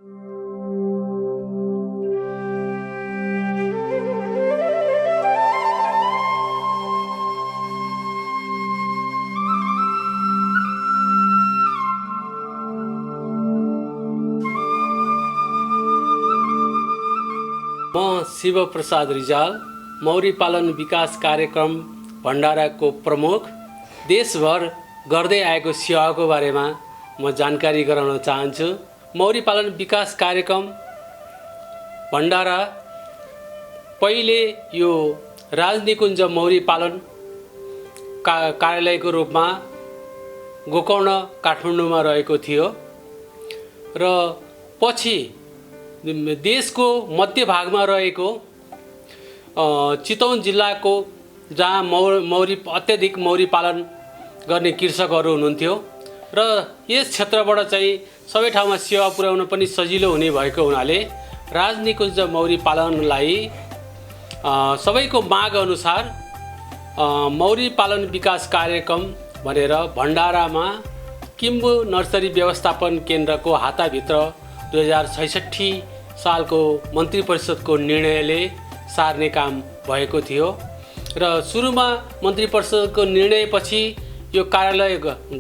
म शिवप्रसाद रिजाल मौरी पालन विकास कार्यक्रम भण्डाराको प्रमुख। देशभर गर्दै आएको सेवाको बारेमा म जानकारी गराउन चाहन्छु। मौरी पालन विकास कार्यक्रम भण्डारा पहिले यो राजनिकुञ्ज मौरी पालन कार्यालयको रूपमा गोकर्ण काठमाडौँमा रहेको थियो र पछि देशको मध्य भागमा रहेको चितवन जिल्लाको जहाँ मौरी अत्याधिक मौरी पालन गर्ने कृषकहरू हुनुहुन्थ्यो र यस क्षेत्रबाट चाहिँ सबै ठाउँमा सेवा पुर्याउन पनि सजिलो हुने भएको हुनाले राजनिकुञ्ज मौरी पालनलाई सबैको माग अनुसार मौरी पालन विकास कार्यक्रम भनेर भण्डारामा किम्बु नर्सरी व्यवस्थापन केन्द्रको हाताभित्र 2066 सालको मन्त्री परिषदको निर्णयले सार्ने काम भएको थियो र सुरुमा मन्त्री परिषदको निर्णयपछि यो कार्यालय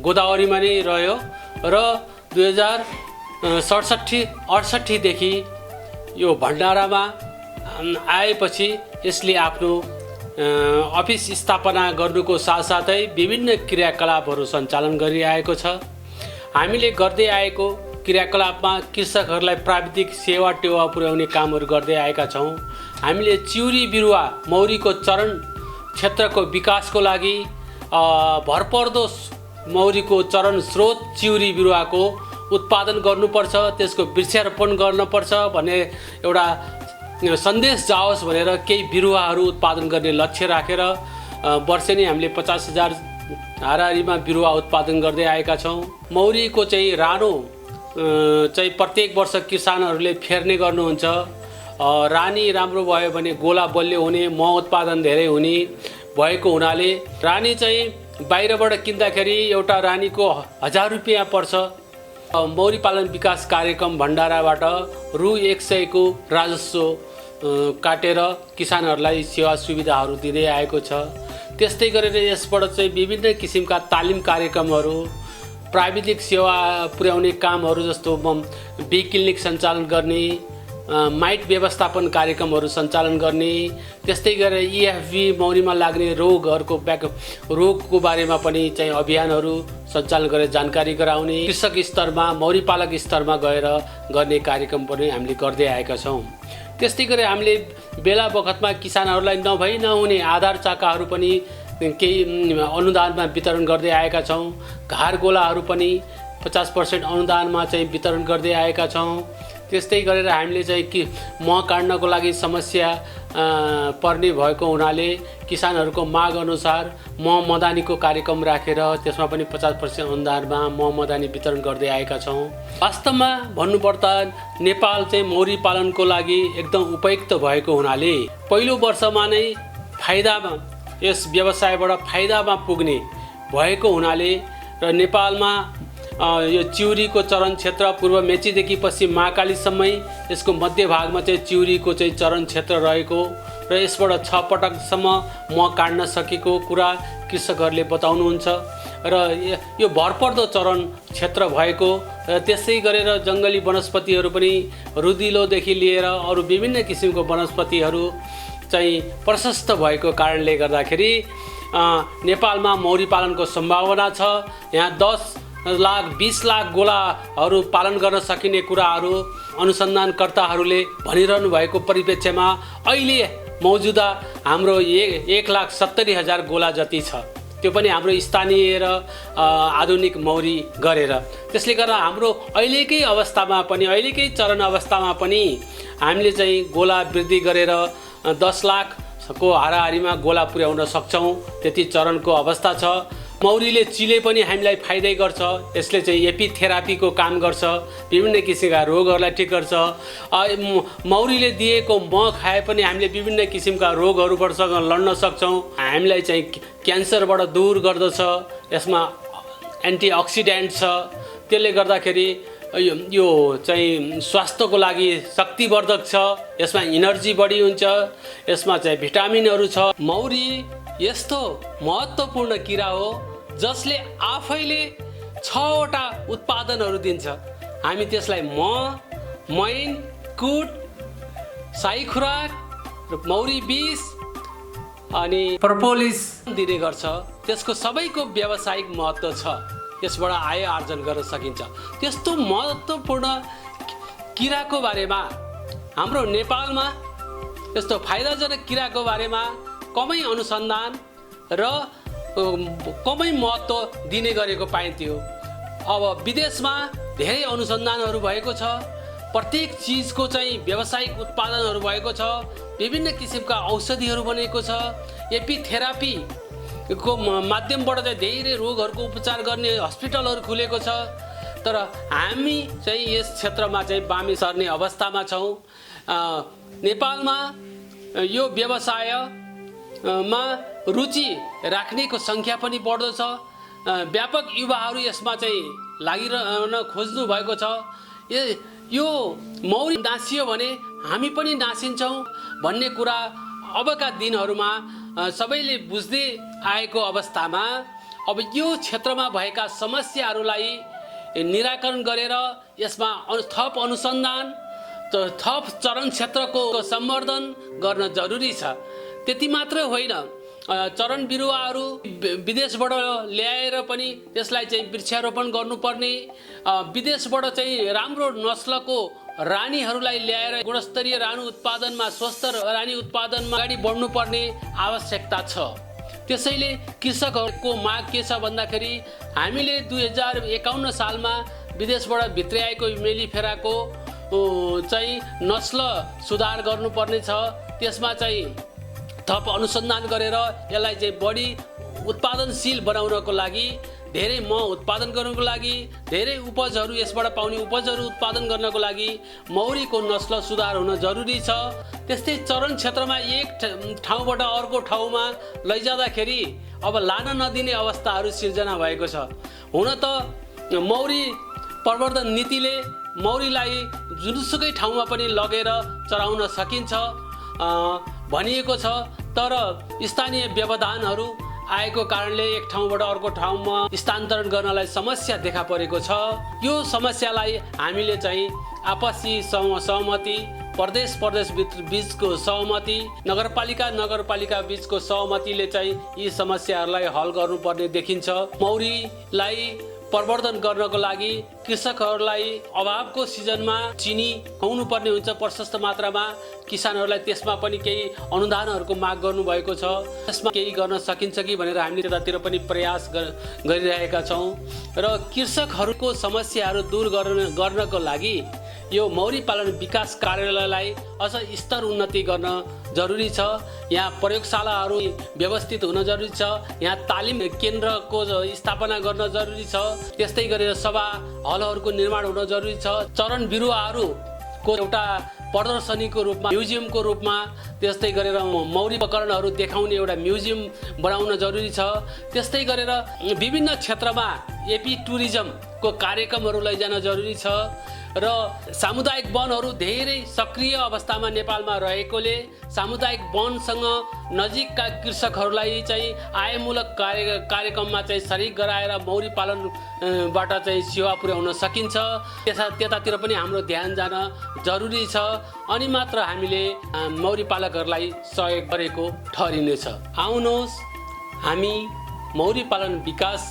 गोदावरीमा नै रह्यो र 2067-68 देखि यो भण्डारामा आएपछि यसले आफ्नो अफिस स्थापना गर्नुको साथसाथै विभिन्न क्रियाकलापहरू सञ्चालन गरिआएको छ। हामीले गर्दै आएको क्रियाकलापमा कृषकहरूलाई प्राविधिक सेवा टेवा पुर्याउने कामहरू गर्दै आएका छौँ। हामीले चिउरी बिरुवा मौरीको चरण क्षेत्रको विकासको लागि भरपर्दो मौरीको चरण स्रोत चिउरी बिरुवाको उत्पादन गर्नुपर्छ, त्यसको वृक्षारोपण गर्नुपर्छ भन्ने एउटा सन्देश जाओस् भनेर केही बिरुवाहरू उत्पादन गर्ने लक्ष्य राखेर वर्षेनी हामीले 50,000 हाराहारीमा बिरुवा उत्पादन गर्दै आएका छौँ। मौरीको चाहिँ रानो चाहिँ प्रत्येक वर्ष किसानहरूले फेर्ने गर्नुहुन्छ। रानी राम्रो भयो भने गोला बलियो हुने, मह उत्पादन धेरै हुने भएको हुनाले रानी चाहिँ बाहिरबाट किन्दाखेरि एउटा रानीको 1000 रुपियाँ पर्छ। मौरी पालन विकास कार्यक्रम भण्डाराबाट रु 100 को राजस्व काटेर किसानहरूलाई सेवा सुविधाहरू दिँदै आएको छ। त्यस्तै गरेर यसबाट चाहिँ विभिन्न किसिमका तालिम कार्यक्रमहरू, प्राविधिक सेवा पुर्याउने कामहरू जस्तो बी क्लिनिक सञ्चालन गर्ने, माइट व्यवस्थापन कार्यक्रमहरू सञ्चालन गर्ने, त्यस्तै गरेर EFV मौरीमा लाग्ने रोगको बारेमा पनि चाहिँ अभियानहरू सञ्चालन गरेर जानकारी गराउने, कृषक स्तरमा मौरी पालक स्तरमा गएर गर्ने कार्यक्रम पनि हामीले गर्दै आएका छौँ। त्यस्तै गरेर हामीले बेला बखतमा किसानहरूलाई नभई नहुने आधार चाकाहरू पनि केही अनुदानमा वितरण गर्दै आएका छौँ। घार गोलाहरू पनि 50% अनुदानमा चाहिँ वितरण गर्दै आएका छौँ। त्यस्तै गरेर हामीले चाहिँ मह काट्नको लागि समस्या पर्ने भएको हुनाले किसानहरूको माग अनुसार मह मदानीको कार्यक्रम राखेर त्यसमा पनि 50% अनुदानमा मह मदानी वितरण गर्दै आएका छौँ। वास्तवमा भन्नुपर्दा नेपाल चाहिँ मौरी पालनको लागि एकदम उपयुक्त भएको हुनाले पहिलो वर्षमा नै फाइदामा यस व्यवसायबाट फाइदामा पुग्ने भएको हुनाले र नेपालमा यो चिउरीको चरण क्षेत्र पूर्व मेचीदेखि पश्चिम महाकालीसम्मै यसको मध्य भागमा चाहिँ चिउरीको चाहिँ चरण क्षेत्र रहेको र यसबाट 6 पटकसम्म मह काट्न सकेको कुरा कृषकहरूले बताउनुहुन्छ र यो भरपर्दो चरण क्षेत्र भएको र त्यसै गरेर जङ्गली वनस्पतिहरू पनि रुदिलोदेखि लिएर अरू विभिन्न किसिमको वनस्पतिहरू चाहिँ प्रशस्त भएको कारणले गर्दाखेरि नेपालमा मौरी पालनको सम्भावना छ। यहाँ 10 लाख 20 लाख गोलाहरू पालन गर्न सकिने कुराहरू अनुसन्धानकर्ताहरूले भनिरहनु भएको परिप्रेक्ष्यमा अहिले मौजुदा हाम्रो 1,70,000 गोला जति छ, त्यो पनि हाम्रो स्थानीय र आधुनिक मौरी गरेर। त्यसले गर्दा हाम्रो अहिलेकै अवस्थामा पनि अहिलेकै चरण अवस्थामा पनि हामीले चाहिँ गोला वृद्धि गरेर 10 लाखको हाराहारीमा गोला पुर्याउन सक्छौँ, त्यति चरणको अवस्था छ। मौरीले चिले पनि हामीलाई फाइदै गर्छ। यसले चाहिँ एपिथेरापीको काम गर्छ, विभिन्न किसिमका रोगहरूलाई ठिक गर्छ। मौरीले दिएको मह खाए पनि हामीले विभिन्न किसिमका रोगहरूबाट लड्न सक्छौँ। हामीलाई चाहिँ क्यान्सरबाट दूर गर्दछ, यसमा एन्टिअक्सिडेन्ट छ। त्यसले गर्दाखेरि यो चाहिँ स्वास्थ्यको लागि शक्तिवर्धक छ, यसमा इनर्जी बढी हुन्छ, यसमा चाहिँ भिटामिनहरू छ। मौरी यस्तो महत्त्वपूर्ण किरा हो जसले आफैले 6वटा उत्पादनहरू दिन्छ। हामी त्यसलाई मैन, कुट, साई खुराक, मौरी विष अनि प्रोपोलिस दिने गर्छ। त्यसको सबैको व्यावसायिक महत्त्व छ, त्यसबाट आय आर्जन गर्न सकिन्छ। त्यस्तो महत्त्वपूर्ण किराको बारेमा हाम्रो नेपालमा यस्तो फाइदाजनक किराको बारेमा कमै अनुसन्धान र कमै महत्त्व दिने गरेको पाइन्थ्यो। अब विदेशमा धेरै अनुसन्धानहरू भएको छ, प्रत्येक चिजको चाहिँ व्यावसायिक उत्पादनहरू भएको छ, विभिन्न किसिमका औषधिहरू बनेको छ, एपिथेरापीको माध्यमबाट चाहिँ धेरै रोगहरूको उपचार गर्ने हस्पिटलहरू खुलेको छ। तर हामी चाहिँ यस क्षेत्रमा चाहिँ बामी सर्ने अवस्थामा छौँ। नेपालमा यो व्यवसायमा रुचि राख्नेको सङ्ख्या पनि बढ्दो छ। व्यापक युवाहरू यसमा चाहिँ लागिरहन खोज्नु भएको छ। यो मौरी नासियो भने हामी पनि नासिन्छौँ भन्ने कुरा अबका दिनहरूमा सबैले बुझ्दै आएको अवस्थामा अब यो क्षेत्रमा भएका समस्याहरूलाई निराकरण गरेर यसमा थप अनुसन्धान, थप चरण क्षेत्रको सम्वर्धन गर्न जरुरी छ। त्यति मात्र होइन, चरण बिरुवाहरू विदेशबाट ल्याएर पनि त्यसलाई चाहिँ वृक्षारोपण गर्नुपर्ने, विदेशबाट चाहिँ राम्रो नस्लको रानीहरूलाई ल्याएर गुणस्तरीय रानी उत्पादनमा, स्वस्थ रानी उत्पादनमा अगाडि बढ्नुपर्ने आवश्यकता छ। त्यसैले कृषकहरूको माग के छ भन्दाखेरि हामीले 2051 सालमा विदेशबाट भित्र्याएको मेलिफेराको चाहिँ नस्ल सुधार गर्नुपर्ने छ। त्यसमा चाहिँ थप अनुसन्धान गरेर यसलाई चाहिँ बढी उत्पादनशील बनाउनको लागि, धेरै मह उत्पादन गर्नको लागि, धेरै उपजहरू यसबाट पाउने उपजहरू उत्पादन गर्नको लागि मौरीको नस्ल सुधार हुन जरुरी छ। त्यस्तै चरण क्षेत्रमा एक ठाउँबाट अर्को ठाउँमा लैजाँदाखेरि अब लान नदिने अवस्थाहरू सिर्जना भएको छ। हुन त मौरी प्रवर्धन नीतिले मौरीलाई जुनसुकै ठाउँमा पनि लगेर चराउन सकिन्छ भनिएको छ, तर स्थानीय व्यवधानहरू आएको कारणले एक ठाउँबाट अर्को ठाउँमा स्थानान्तरण गर्नलाई समस्या देखा परेको छ। यो समस्यालाई हामीले चाहिँ आपसी सहमति, प्रदेश बीचको सहमति, नगरपालिका बीचको सहमतिले चाहिँ यी समस्याहरूलाई हल गर्नुपर्ने देखिन्छ। मौरीलाई प्रवर्धन गर्नको लागि कृषकहरूलाई अभावको सिजनमा चिनी खुवाउनुपर्ने हुन्छ प्रशस्त मात्रामा। किसानहरूलाई त्यसमा पनि केही अनुदानहरूको माग गर्नुभएको छ। त्यसमा केही गर्न सकिन्छ कि भनेर हामीले त्यतातिर पनि प्रयास गरिरहेका छौँ। र कृषकहरूको समस्याहरू दूर गर्नको लागि यो मौरी पालन विकास कार्यालयलाई अझ स्तर उन्नति गर्न जरुरी छ। यहाँ प्रयोगशालाहरू व्यवस्थित हुन जरुरी छ। यहाँ तालिम केन्द्रको स्थापना गर्न जरुरी छ। त्यस्तै गरेर सभा हलहरूको निर्माण हुन जरुरी छ। चरण बिरुवाहरूको एउटा प्रदर्शनीको रूपमा, म्युजियमको रूपमा, त्यस्तै गरेर मौरी उपकरणहरू देखाउने एउटा म्युजियम बनाउन जरुरी छ। त्यस्तै गरेर विभिन्न क्षेत्रमा एपी टुरिज्मको कार्यक्रमहरू लैजान जरुरी छ। र सामुदायिक वनहरू धेरै सक्रिय अवस्थामा नेपालमा रहेकोले सामुदायिक वनसँग नजिकका कृषकहरूलाई चाहिँ आयमूलक कार्यक्रममा चाहिँ सरिक गराएर मौरी पालनबाट चाहिँ सेवा पुर्याउन सकिन्छ। त्यतातिर पनि हाम्रो ध्यान जान जरुरी छ। अनि मात्र हामीले मौरी पालकहरूलाई सहयोग गरेको ठहरिनेछ। आउनुहोस्, हामी मौरी पालन विकास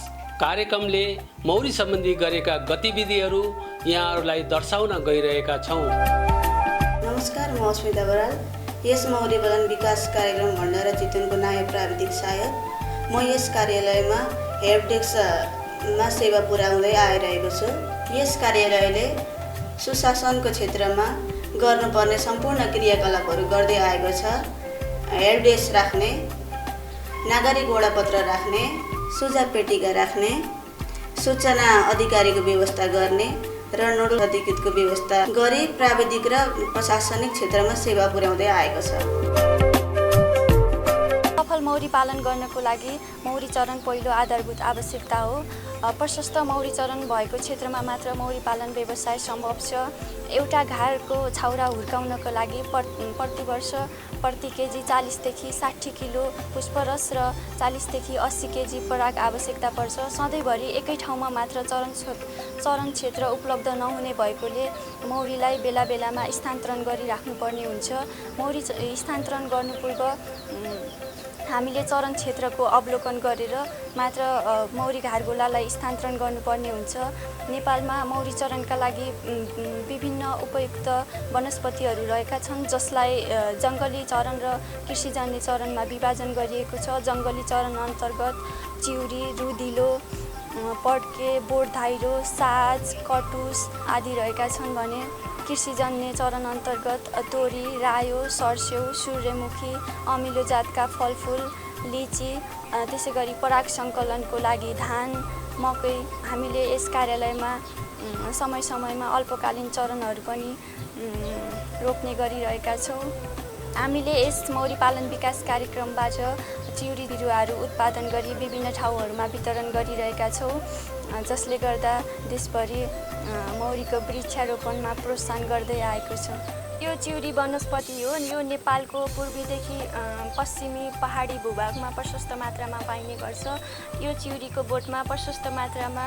कार्यक्रमले मौरी सम्बन्धी गरेका गतिविधिहरू यहाँहरूलाई दर्शाउन गइरहेका छौँ। नमस्कार, म अस्मिता बराल। यस मौरी पालन विकास कार्यक्रम भण्डारा चितवनको नायब प्राविधिक सहायक। म यस कार्यालयमा हेल्प डेस्कमा सेवा पुर्याउँदै आइरहेको छु। यस कार्यालयले सुशासनको क्षेत्रमा गर्नुपर्ने सम्पूर्ण क्रियाकलापहरू गर्दै आएको छ। हेल्प डेस्क राख्ने, नागरिक वडापत्र राख्ने, सुझाव पेटिका राख्ने, सूचना अधिकारीको व्यवस्था गर्ने र नोडल अधिकृतको व्यवस्था गरी प्राविधिक र प्रशासनिक क्षेत्रमा सेवा पुर्याउँदै आएको छ। सफल मौरी पालन गर्नको लागि मौरी चरण पहिलो आधारभूत आवश्यकता हो। प्रशस्त मौरी चरण भएको क्षेत्रमा मात्र मौरी पालन व्यवसाय सम्भव छ। एउटा घारको छाउरा हुर्काउनको लागि प्रति वर्ष प्रति केजी 40 देखि 60 किलो पुष्परस र 40 देखि 80 केजी पराग आवश्यकता पर्छ। सधैँभरि एकै ठाउँमा मात्र चरण क्षेत्र उपलब्ध नहुने भएकोले मौरीलाई बेला बेलामा स्थानान्तरण गरिराख्नुपर्ने हुन्छ। मौरी स्थानान्तरण गर्नु पूर्व हामीले चरण क्षेत्रको अवलोकन गरेर मात्र मौरी घारगोलालाई स्थानान्तरण गर्नुपर्ने हुन्छ। नेपालमा मौरी चरणका लागि विभिन्न उपयुक्त वनस्पतिहरू रहेका छन्, जसलाई जङ्गली चरण र कृषिजन्य चरणमा विभाजन गरिएको छ। जङ्गली चरण अन्तर्गत चिउरी, रुदिलो, पड्के, बोटधाइरो, साज, कटुस आदि रहेका छन् भने कृषिजन्य चरण अन्तर्गत तोरी, रायो, सर्स्यौ, सूर्यमुखी, अमिलो जातका फलफुल, लिची, त्यसै गरी पराग सङ्कलनको लागि धान, मकै। हामीले यस कार्यालयमा समय समयमा अल्पकालीन चरणहरू पनि रोप्ने गरिरहेका छौँ। हामीले यस मौरी पालन विकास कार्यक्रमबाट चिउरी बिरुवाहरू उत्पादन गरी विभिन्न ठाउँहरूमा वितरण गरिरहेका छौँ, जसले गर्दा देशभरि मौरीको वृक्षारोपणमा प्रोत्साहन गर्दै आएको छ। यो चिउरी वनस्पति हो। यो नेपालको पूर्वीदेखि पश्चिमी पहाडी भूभागमा प्रशस्त मात्रामा पाइने गर्छ। यो चिउरीको बोटमा प्रशस्त मात्रामा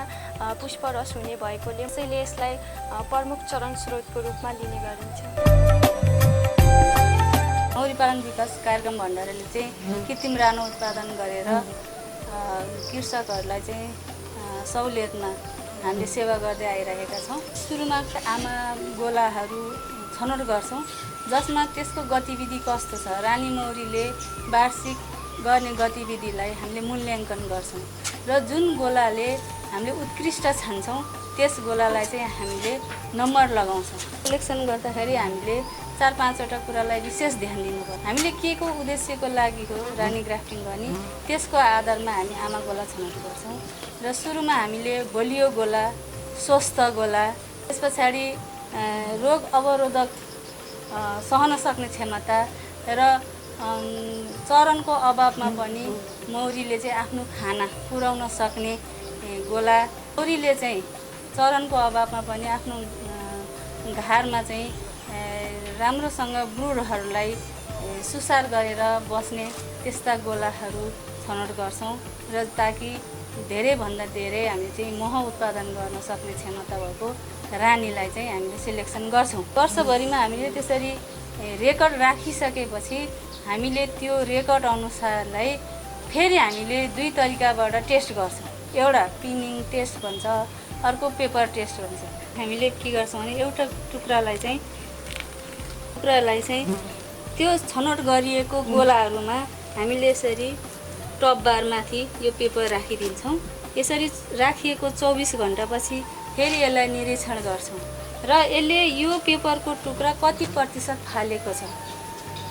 पुष्परस हुने भएकोले त्यसैले यसलाई प्रमुख चरण स्रोतको रूपमा लिने गरिन्छ। मौरी पालन विकास कार्यक्रम भण्डाराले चाहिँ कृत्रिम रानो उत्पादन गरेर कृषकहरूलाई चाहिँ सहुलियतमा हामीले सेवा गर्दै आइरहेका छौँ। सुरुमा आमा गोलाहरू छनौट गर्छौँ, जसमा त्यसको गतिविधि कस्तो छ, रानी मौरीले वार्षिक गर्ने गतिविधिलाई हामीले मूल्याङ्कन गर्छौँ र जुन गोलाले हामीले उत्कृष्ट छान्छौँ त्यस गोलालाई चाहिँ हामीले नम्बर लगाउँछौँ। सिलेक्सन गर्दाखेरि हामीले 4-5वटा कुरालाई विशेष ध्यान दिनुपर्छ। हामीले के को उद्देश्यको लागि हो रानी ग्राफ्टिङ गर्ने, त्यसको आधारमा हामी आमा गोला छनौट गर्छौँ र सुरुमा हामीले बलियो गोला, स्वस्थ गोला, त्यस पछाडि रोग अवरोधक सहन सक्ने क्षमता र चरणको अभावमा पनि मौरीले चाहिँ आफ्नो खाना पुर्याउन सक्ने गोला। मौरीले चाहिँ चरणको अभावमा पनि आफ्नो घारमा चाहिँ राम्रोसँग ब्रुडहरूलाई सुसार गरेर बस्ने त्यस्ता गोलाहरू छनौट गर्छौँ र ताकि धेरैभन्दा धेरै हामी चाहिँ मह उत्पादन गर्न सक्ने क्षमता भएको रानीलाई चाहिँ हामीले सिलेक्सन गर्छौँ। वर्षभरिमा हामीले त्यसरी रेकर्ड राखिसकेपछि हामीले त्यो रेकर्ड अनुसारलाई फेरि हामीले 2 तरिकाबाट टेस्ट गर्छौँ। एउटा पिनिङ टेस्ट भन्छ, अर्को पेपर टेस्ट भन्छ। हामीले के गर्छौँ भने एउटा टुक्रालाई चाहिँ त्यो छनौट गरिएको गोलाहरूमा हामीले यसरी टप बारमाथि यो पेपर राखिदिन्छौँ। यसरी राखिएको 24 घण्टापछि फेरि यसलाई निरीक्षण गर्छौँ र यसले यो पेपरको टुक्रा कति प्रतिशत फालेको छ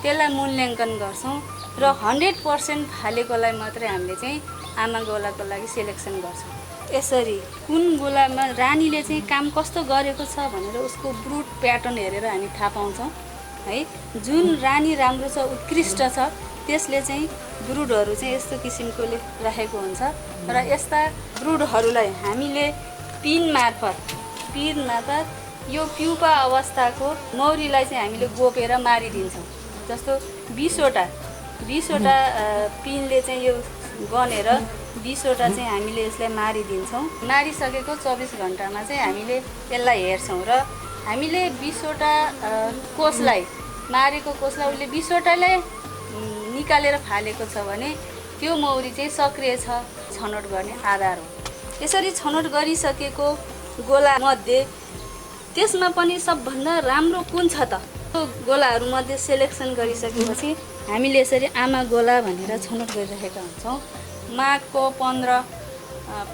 त्यसलाई मूल्याङ्कन गर्छौँ र 100% फालेकोलाई मात्रै हामीले चाहिँ आमा गोलाको लागि सिलेक्सन गर्छौँ। यसरी कुन गोलामा रानीले चाहिँ काम कस्तो गरेको छ भनेर उसको ब्रुड प्याटर्न हेरेर हामी थाहा पाउँछौँ है। जुन रानी राम्रो छ, उत्कृष्ट छ, त्यसले चाहिँ ब्रुडहरू चाहिँ यस्तो किसिमकोले राखेको हुन्छ र यस्ता ब्रुडहरूलाई हामीले पिन मार्फत यो प्युपा अवस्थाको मौरीलाई चाहिँ हामीले गोपेर मारिदिन्छौँ। जस्तो 20वटा पिनले चाहिँ यो गनेर 20वटा चाहिँ हामीले यसलाई मारिदिन्छौँ। मारिसकेको 24 घण्टामा चाहिँ हामीले यसलाई हेर्छौँ र हामीले 20वटा कोषलाई मारेको कोषलाई उसले 20वटाले निकालेर फालेको छ भने त्यो मौरी चाहिँ सक्रिय छ, छनौट गर्ने आधार हो। यसरी छनौट गरिसकेको गोलामध्ये त्यसमा पनि सबभन्दा राम्रो कुन छ त, त्यो गोलाहरूमध्ये सेलेक्सन गरिसकेपछि हामीले यसरी आमा गोला भनेर छनौट गरिरहेका हुन्छौँ। माघको 15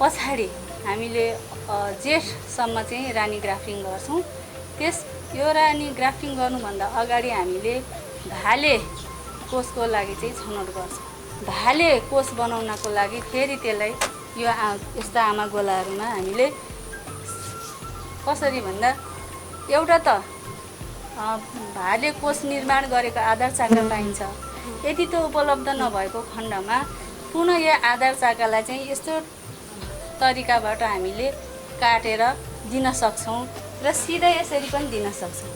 पछाडि हामीले जेठसम्म चाहिँ रानी ग्राफ्टिङ गर्छौँ। यो रानी ग्राफ्टिङ गर्नुभन्दा अगाडि हामीले भाले कोषको लागि चाहिँ छनौट गर्छौँ। भाले कोष बनाउनको लागि फेरि त्यसलाई यो यस्ता आमा गोलाहरूमा हामीले कसरी भन्दा एउटा त भाले कोष निर्माण गरेको आधार चाक्रा पाइन्छ, यदि त्यो उपलब्ध नभएको खण्डमा पुनः यो आधार चाकालाई चाहिँ यस्तो तरिकाबाट हामीले काटेर दिन सक्छौँ र सिधै यसरी पनि दिन सक्छौँ।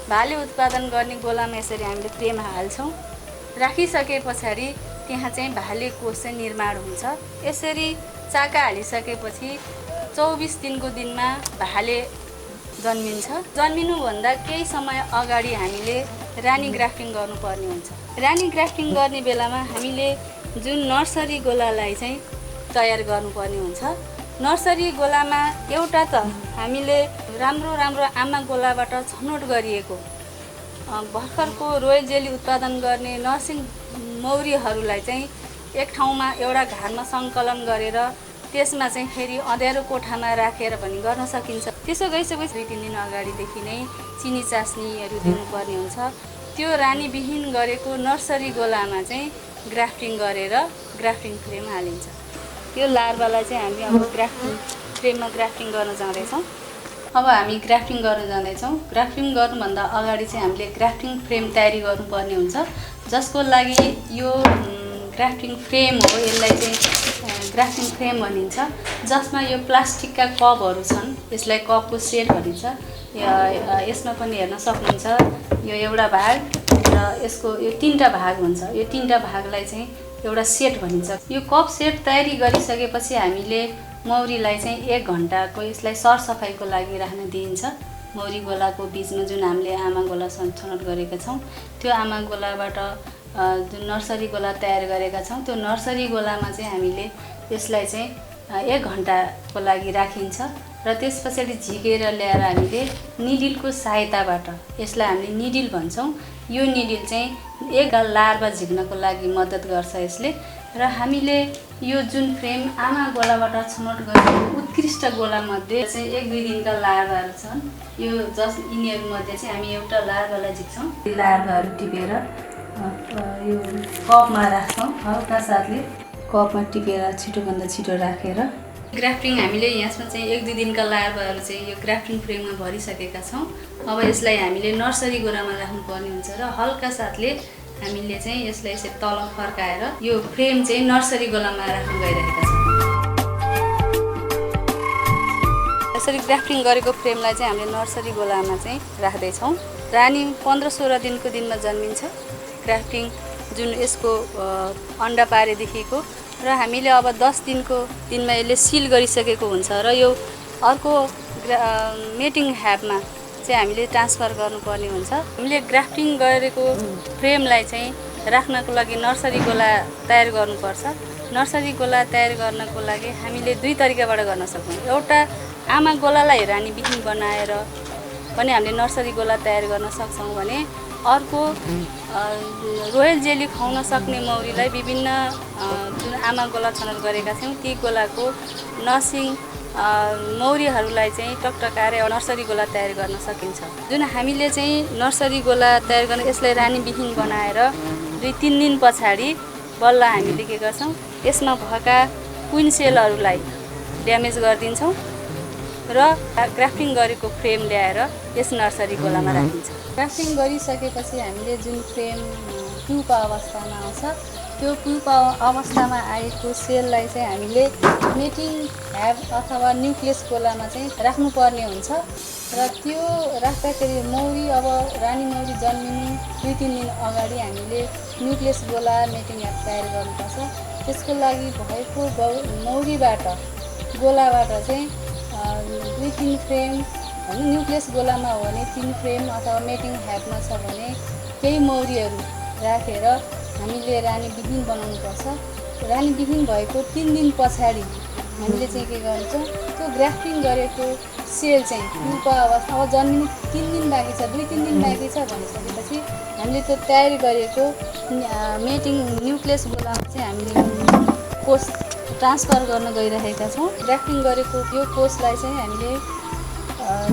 भाले उत्पादन गर्ने गोलामा यसरी हामीले फ्रेम हाल्छौँ, राखिसके पछाडि त्यहाँ चाहिँ भाले कोष चाहिँ निर्माण हुन्छ। यसरी चाका हालिसकेपछि 24 दिनको दिनमा भाले जन्मिन्छ। जन्मिनुभन्दा केही समय अगाडि हामीले रानी ग्राफ्टिङ गर्नुपर्ने हुन्छ। रानी ग्राफ्टिङ गर्ने बेलामा हामीले जुन नर्सरी गोलालाई चाहिँ तयार गर्नुपर्ने हुन्छ। नर्सरी गोलामा एउटा त हामीले राम्रो आमा गोलाबाट छनौट गरिएको भर्खरको रोयल जेली उत्पादन गर्ने नर्सिङ मौरीहरूलाई चाहिँ एक ठाउँमा एउटा घरमा सङ्कलन गरेर त्यसमा चाहिँ फेरि अँध्यारो कोठामा राखेर पनि गर्न सकिन्छ। त्यसो गइसकेपछि 2-3 दिन अगाडिदेखि नै चिनी चास्नीहरू दिनुपर्ने हुन्छ। त्यो रानीविहीन गरेको नर्सरी गोलामा चाहिँ ग्राफ्टिङ गरेर ग्राफ्टिङ फ्रेम हालिन्छ। यो लार्भालाई चाहिँ हामी अब ग्राफ्टिङ फ्रेममा ग्राफ्टिङ गर्न जाँदैछौँ। अब हामी ग्राफ्टिङ गर्न जाँदैछौँ। ग्राफ्टिङ गर्नुभन्दा अगाडि चाहिँ हामीले ग्राफ्टिङ फ्रेम तयारी गर्नुपर्ने हुन्छ, जसको लागि यो ग्राफ्टिङ फ्रेम हो। यसलाई चाहिँ ग्राफ्टिङ फ्रेम भनिन्छ, जसमा यो प्लास्टिकका कपहरू छन्। यसलाई कपको सेट भनिन्छ। यसमा पनि हेर्न सक्नुहुन्छ यो एउटा भाग र यसको यो 3टा भाग हुन्छ। यो 3टा भागलाई चाहिँ एउटा सेट भनिन्छ। यो कप सेट तयारी गरिसकेपछि हामीले मौरीलाई चाहिँ 1 घन्टाको यसलाई सरसफाइको लागि राख्न दिइन्छ। मौरी गोलाको बिचमा जुन हामीले आमा गोला छनौट गरेका छौँ, त्यो आमा गोलाबाट जुन नर्सरी गोला तयार गरेका छौँ, त्यो नर्सरी गोलामा चाहिँ हामीले यसलाई चाहिँ 1 घन्टाको लागि राखिन्छ र त्यस पछाडि झिकेर ल्याएर हामीले निडिलको सहायताबाट, यसलाई हामीले निडिल भन्छौँ, यो निडिल चाहिँ एक लार्भा झिक्नको लागि मद्दत गर्छ यसले। र हामीले यो जुन फ्रेम आमा गोलाबाट छनौट गरेको उत्कृष्ट गोलामध्ये चाहिँ 1-2 दिनका लार्भाहरू छन्। यो यिनीहरूमध्ये चाहिँ हामी एउटा लार्भालाई झिक्छौँ। लार्भाहरू टिपेर यो कपमा राख्छौँ। हल्का साथले कपमा टिपेर छिटोभन्दा छिटो राखेर ग्राफ्टिङ हामीले यसमा चाहिँ 1-2 दिनका लार्भाहरू चाहिँ यो ग्राफ्टिङ फ्रेममा भरिसकेका छौँ। अब यसलाई हामीले नर्सरी गोलामा राख्नुपर्ने हुन्छ र हल्का साथले हामीले चाहिँ यसलाई यसरी तल फर्काएर यो फ्रेम चाहिँ नर्सरी गोलामा राख्न गइरहेका छौँ। यसरी ग्राफ्टिङ गरेको फ्रेमलाई चाहिँ हामीले नर्सरी गोलामा चाहिँ राख्दैछौँ। रानी 15-16 दिनको दिनमा जन्मिन्छ। ग्राफ्टिङ जुन यसको अन्डा पारेदेखिको र हामीले अब 10 दिनको दिनमा यसले सिल गरिसकेको हुन्छ र यो अर्को मेटिङ ह्याबमा चाहिँ हामीले ट्रान्सफर गर्नुपर्ने हुन्छ। हामीले ग्राफ्टिङ गरेको फ्रेमलाई चाहिँ राख्नको लागि नर्सरी गोला तयार गर्नुपर्छ। नर्सरी गोला तयार गर्नको लागि हामीले 2 तरिकाबाट गर्न सक्छौँ। एउटा आमा गोलालाई रानीविहीन बनाएर पनि हामीले नर्सरी गोला तयार गर्न सक्छौँ भने अर्को रोयल जेली खुवाउन सक्ने मौरीलाई विभिन्न जुन आमा गोला छनौट गरेका छौँ ती गोलाको नर्सिङ मौरीहरूलाई चाहिँ टकटकाएर नर्सरी गोला तयार गर्न सकिन्छ। जुन हामीले चाहिँ नर्सरी गोला तयार गर्न यसलाई रानीविहीन बनाएर 2-3 दिन पछाडि बल्ल हामीले के गर्छौँ, यसमा भएका क्विन सेलहरूलाई ड्यामेज गरिदिन्छौँ र ग्राफ्टिङ गरेको फ्रेम ल्याएर यस नर्सरी गोलामा राखिन्छ। ग्राफ्टिङ गरिसकेपछि हामीले जुन फ्रेम प्युपा अवस्थामा आउँछ, त्यो प्युपा अवस्थामा आएको सेललाई चाहिँ हामीले मेटिङ ह्याब अथवा न्युक्लियस गोलामा चाहिँ राख्नुपर्ने हुन्छ र त्यो राख्दाखेरि मौरी अब रानी मौरी जन्मिनु 2-3 दिन अगाडि हामीले न्युक्लियस गोला मेटिङ ह्याब तयार गर्नुपर्छ। त्यसको लागि भएको गोलाबाट चाहिँ 2-3 फ्रेम न्युक्लियस गोलामा हो भने 3 फ्रेम अथवा मेटिङ ह्याबमा छ भने केही मौरीहरू राखेर हामीले रानीविहीन बनाउनुपर्छ। रानीविहीन भएको 3 दिन पछाडि हामीले चाहिँ के गर्छौँ, त्यो ग्राफ्टिङ गरेको सेल चाहिँ प्युपा अवस्था अब जन्मिनु 3 दिन बाँकी छ, 2-3 दिन बाँकी छ भनिसकेपछि हामीले त्यो तयार गरेको मेटिङ न्युक्लियस गोलामा चाहिँ हामीले कोष ट्रान्सफर गर्न गइरहेका छौँ। ग्राफ्टिङ गरेको यो कोषलाई चाहिँ हामीले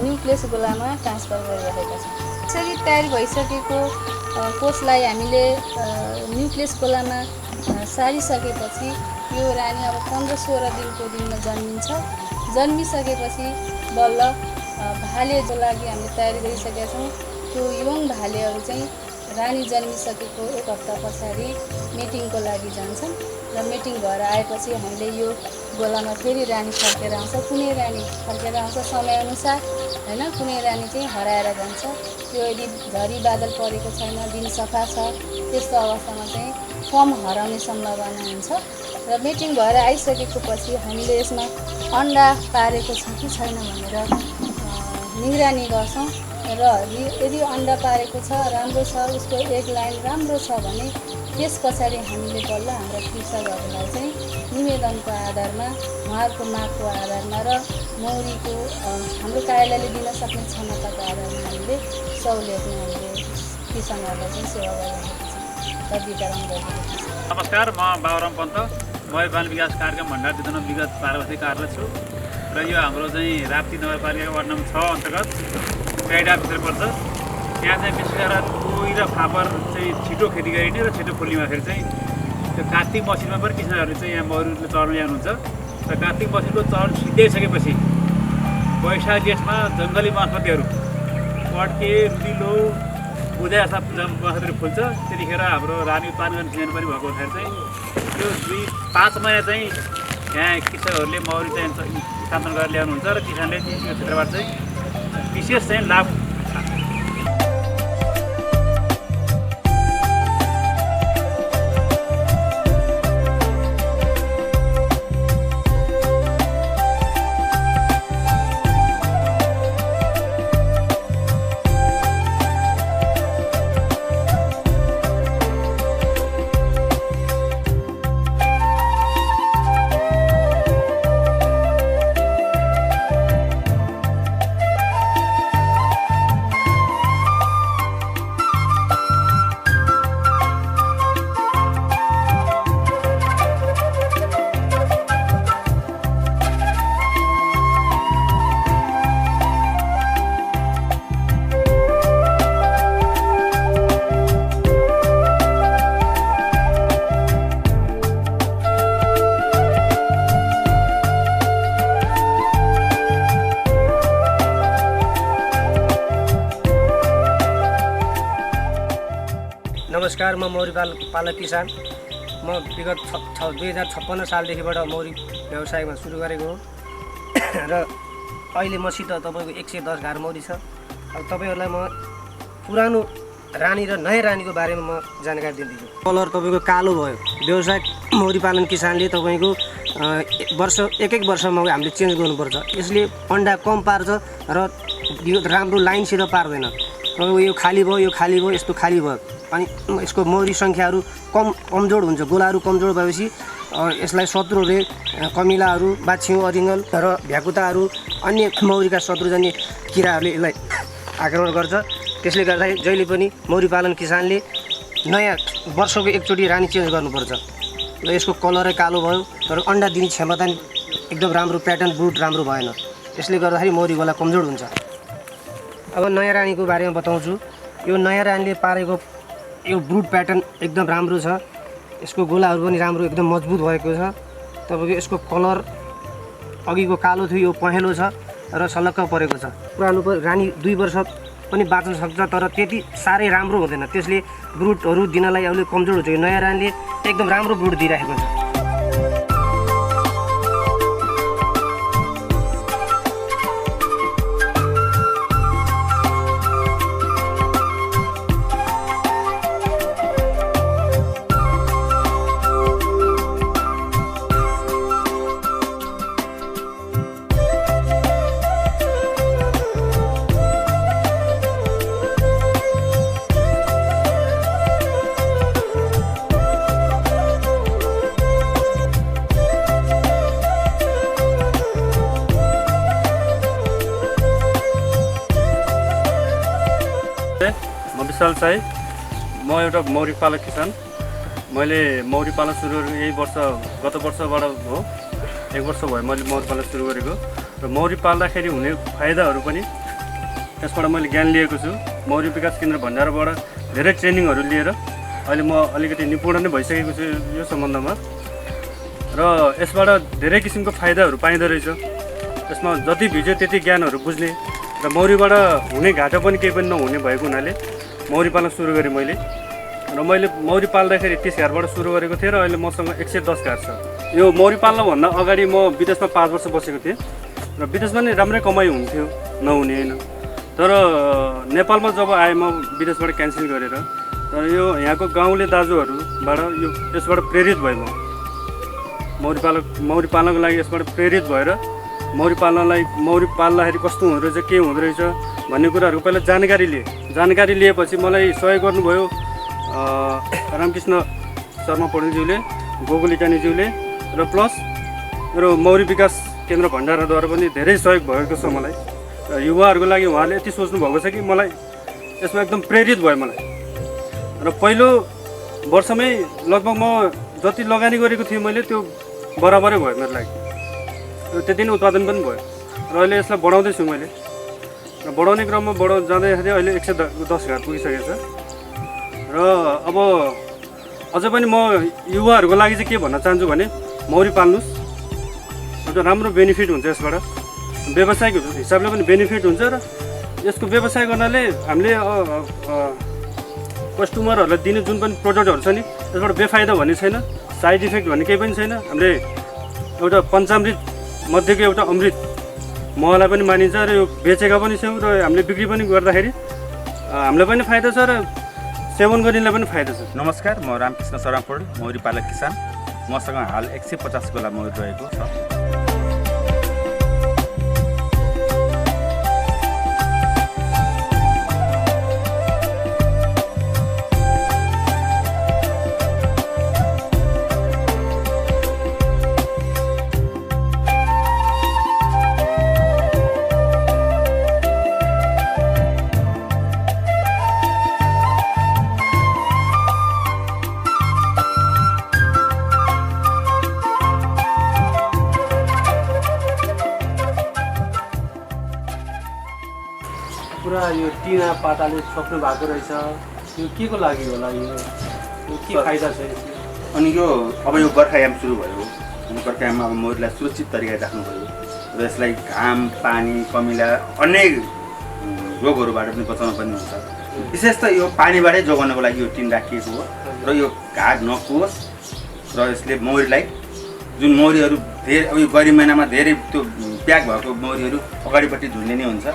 न्युक्लियस गोलामा ट्रान्सफर गरिरहेका छौँ। यसरी तयार भइसकेको कोषलाई हामीले न्युक्लियस गोलामा सारिसकेपछि यो रानी अब 15-16 दिनको दिनमा जन्मिन्छ। जन्मिसकेपछि बल्ल भालेको लागि हामीले तयारी गरिसकेका छौँ। त्यो यङ भालेहरू चाहिँ रानी जन्मिसकेको 1 हप्ता पछाडि मिटिङको लागि जान्छन् र मिटिङ भएर आएपछि हामीले यो गोलामा फेरि रानी फर्केर आउँछ। कुनै रानी फर्केर आउँछ समयअनुसार होइन, कुनै रानी चाहिँ हराएर जान्छ। त्यो यदि झरी बादल परेको छैन, दिन सफा छ, त्यस्तो अवस्थामा चाहिँ कम हराउने सम्भावना हुन्छ। र मिटिङ भएर आइसकेको पछि हामीले यसमा अन्डा पारेको छ कि छैन भनेर निगरानी गर्छौँ र यदि अन्डा पारेको छ, राम्रो छ, उसको एक लाइन राम्रो छ भने त्यस पछाडि हामीले बल्ल हाम्रा कृषकहरूलाई चाहिँ निवेदनको आधारमा, उहाँहरूको मागको आधारमा र मौरीको हाम्रो कार्यालयले दिन सक्ने क्षमताको आधारमा हामीले सहुलियतमा हामीले किसानहरूलाई चाहिँ सेवा गरिरहेको छौँ र वितरण गरिरहेको छौँ। नमस्कार, म बाबुराम पन्त, मौरी पालन विकास कार्यक्रम भण्डार चितवन विगत 12 वर्षदेखि कार्यरत छु र यो हाम्रो चाहिँ राप्ती नगरपालिका वार्ड नम्बर 6 अन्तर्गत गाइड अफिसर पर्छ। यहाँ चाहिँ विशेष गरेर कोही र फापर चाहिँ छिटो खेती गरिने र छिटो फुल्नेमाखेरि चाहिँ त्यो कार्तिक मसिनमा पनि किसानहरूले चाहिँ यहाँ मौरीले चढ्न ल्याउनुहुन्छ र कार्तिक मसिनको चढ्न सिद्धाइसकेपछि वैशाख जेठमा जङ्गली वनस्पतिहरू पड्के, रुदिलो, बुझा जस्ता वनस्पतिहरू फुल्छ। त्यतिखेर हाम्रो रानी उत्पादन गर्ने सिजन पनि भएको हुँदाखेरि चाहिँ यो 2-5 महिना चाहिँ यहाँ कृषकहरूले मौरी चाहिँ स्थापना गरेर ल्याउनुहुन्छ र किसानले यो क्षेत्रबाट चाहिँ विशेष चाहिँ लाभ नमस्कार, म मौरी पालक किसान। म विगत 2056 सालदेखिबाट मौरी व्यवसायमा सुरु गरेको हो र अहिले मसित तपाईँको 110 घार मौरी छ। अब तपाईँहरूलाई म पुरानो रानी र नयाँ रानीको बारेमा म जानकारी दिन्छु। कलर तपाईँको कालो भयो, व्यवसायिक मौरी पालन किसानले तपाईँको एक वर्षमा हामीले चेन्ज गर्नुपर्छ। यसले अन्डा कम पार्छ र राम्रो लाइनसित पार्दैन। तपाईँको यो खाली भयो, यो खाली भयो, यस्तो खाली भयो, अनि यसको मौरी सङ्ख्याहरू कमजोर हुन्छ। गोलाहरू कमजोर भएपछि यसलाई शत्रुहरूले, कमिलाहरू, बाछ्यौँ, अरिङ्गल र भ्याकुताहरू, अन्य मौरीका शत्रुजन्य किराहरूले यसलाई आक्रमण गर्छ। त्यसले गर्दाखेरि जहिले पनि मौरी पालन किसानले नयाँ वर्षको एकचोटि रानी चेन्ज गर्नुपर्छ। र यसको कलरै कालो भयो तर अन्डा दिने क्षमता एकदम राम्रो, प्याटर्न ब्रुड राम्रो भएन। यसले गर्दाखेरि मौरी गोला कमजोर हुन्छ। अब नयाँ रानीको बारेमा बताउँछु। यो नयाँ रानीले पारेको यो ब्रुड प्याटर्न एकदम राम्रो छ। यसको गोलाहरू पनि राम्रो, एकदम मजबुत भएको छ। तपाईँको यसको कलर अघिको कालो थियो, यो पहेँलो छ र सलक्क परेको छ। पुरानो रानी 2 वर्ष पनि बाँच्न सक्छ तर त्यति साह्रै राम्रो हुँदैन। त्यसले ब्रुडहरू दिनलाई अलिक कमजोर हुन्छ। यो नयाँ रानीले एकदम राम्रो ब्रुड दिइराखेको छ। विशाल साई, म एउटा मौरी पालक किसान। मैले मौरी पालन सुरु गरेको यही वर्ष, गत वर्षबाट हो, 1 वर्ष भयो मैले मौरी पालन सुरु गरेको। र मौरी पाल्दाखेरि हुने फाइदाहरू पनि त्यसबाट मैले ज्ञान लिएको छु। मौरी विकास केन्द्र भण्डारबाट धेरै ट्रेनिङहरू लिएर अहिले म अलिकति निपुण नै भइसकेको छु यो सम्बन्धमा। र यसबाट धेरै किसिमको फाइदाहरू पाइँदो रहेछ। यसमा जति भिज्यो त्यति ज्ञानहरू बुझ्ने र मौरीबाट हुने घाटा पनि केही पनि नहुने भएको हुनाले मौरी पाल्न सुरु गरेँ मैले र मैले मौरी पाल्दाखेरि 30 घरबाट सुरु गरेको थिएँ र अहिले मसँग 110 घर छ। यो मौरी पाल्नभन्दा अगाडि म विदेशमा 5 वर्ष बसेको थिएँ र विदेशमा नै राम्रै कमाइ हुन्थ्यो, नहुने होइन। तर नेपालमा जब आएँ म विदेशबाट क्यान्सल गरेर, तर यो यहाँको गाउँले दाजुहरूबाट यसबाट प्रेरित भएँ म। मौरी पाल्नको लागि यसबाट प्रेरित भएर मौरी पाल्दाखेरि कस्तो हुँदो रहेछ, के हुँदो रहेछ भन्ने कुराहरूको पहिला जानकारी लिएपछि मलाई सहयोग गर्नुभयो रामकृष्ण शर्मा पौडेलज्यूले, गोकुल इटानीज्यूले र प्लस मेरो मौरी विकास केन्द्र भण्डाराद्वारा पनि धेरै सहयोग भएको छ मलाई। युवाहरूको लागि उहाँले यति सोच्नु भएको छ कि मलाई यसमा एकदम प्रेरित भयो मलाई। र पहिलो वर्षमै लगभग म जति लगानी गरेको थिएँ मैले त्यो बराबरै भयो मेरो लागि र त्यति नै उत्पादन पनि भयो र अहिले यसलाई बढाउँदैछु मैले र बढाउने क्रममा जाँदाखेरि अहिले 110 घर पुगिसकेको छ। र अब अझै पनि म युवाहरूको लागि चाहिँ के भन्न चाहन्छु भने मौरी पाल्नुहोस्, एउटा राम्रो बेनिफिट हुन्छ यसबाट, व्यावसायिक हिसाबले पनि बेनिफिट हुन्छ र यसको व्यवसाय गर्नाले हामीले कस्टमरहरूलाई दिने जुन पनि प्रोडक्टहरू छ नि त्यसबाट बेफाइदा भन्ने छैन, साइड इफेक्ट भन्ने केही पनि छैन। हामीले एउटा पञ्चामृत मध्येको एउटा अमृत महलाई पनि मानिन्छ र यो बेचेका पनि छौँ र हामीले बिक्री पनि गर्दाखेरि हामीलाई पनि फाइदा छ र सेवन गर्नेलाई पनि फाइदा छ। नमस्कार, म रामकृष्ण शर्मा पौडेल, मौरी पालक किसान। मसँग हाल 150 गोला मौरी रहेको छ। पुरा यो टिना पाताले छोप्नु भएको रहेछ, यो के को लागि होला? यो के फाइदा छ यसले? अनि यो अब यो बर्खायाम सुरु भयो, बर्खायाममा अब मौरीलाई सुरक्षित तरिकाले राख्नु पऱ्यो र यसलाई घाम, पानी, कमिला अनेक रोगहरूबाट पनि बचाउनु पर्ने हुन्छ। विशेष त यो पानीबाटै जोगाउनको लागि यो टिन राखिएको हो र यो घाग नपुगोस् र यसले मौरीलाई जुन मौरीहरू धेरै अब यो गर्मी महिनामा धेरै त्यो प्याक भएको मौरीहरू अगाडिपट्टि झुन्ने नै हुन्छ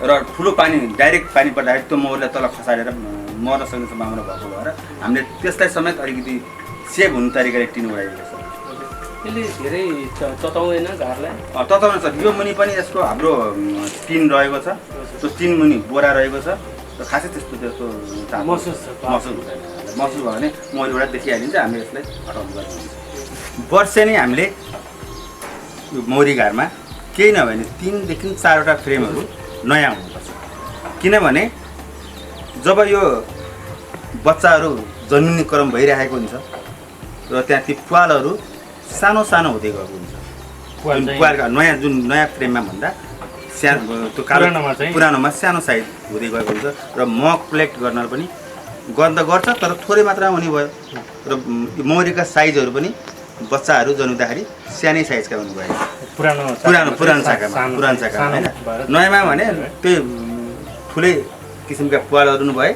र ठुलो पानी डाइरेक्ट पानी पर्दाखेरि त्यो मौरीलाई तल खसालेर मर्न सक्ने सम्भावना भएको भएर हामीले त्यसलाई समेत अलिकति सेभ हुने तरिकाले टिन उडाइएको छ। यसले धेरै तताउँदैन घरलाई? तताउन सक्छ। यो मुनि पनि यसको हाम्रो टिन रहेको छ, त्यो टिन मुनि बोरा रहेको छ र खासै त्यस्तो महसुस हुँदैन। महसुस भयो भने मौरीबाट देखिहालिन्छ, हामीले यसलाई हटाउनु पर्ने हुन्छ। वर्षेनी हामीले यो मौरी घरमा केही नभए 3 देखि 4वटा फ्रेमहरू नयाँ हुनुपर्छ, किनभने जब यो बच्चाहरू जन्मिने क्रम भइरहेको हुन्छ र त्यहाँ ती प्वालहरू सानो सानो हुँदै गएको हुन्छ। प्वालका नयाँ फ्रेममा भन्दा सानो त्यो पुरानोमा सानो साइज हुँदै गएको हुन्छ र मक कलेक्ट गर्न पनि गर्छ, तर थोरै मात्रामा हुने भयो र मौरीका साइजहरू पनि बच्चाहरू जन्मिँदाखेरि सानै साइजका हुनुभयो पुरानो शाखामा होइन। नयाँमा भने त्यो ठुलै किसिमका प्वालहरू पनि भए,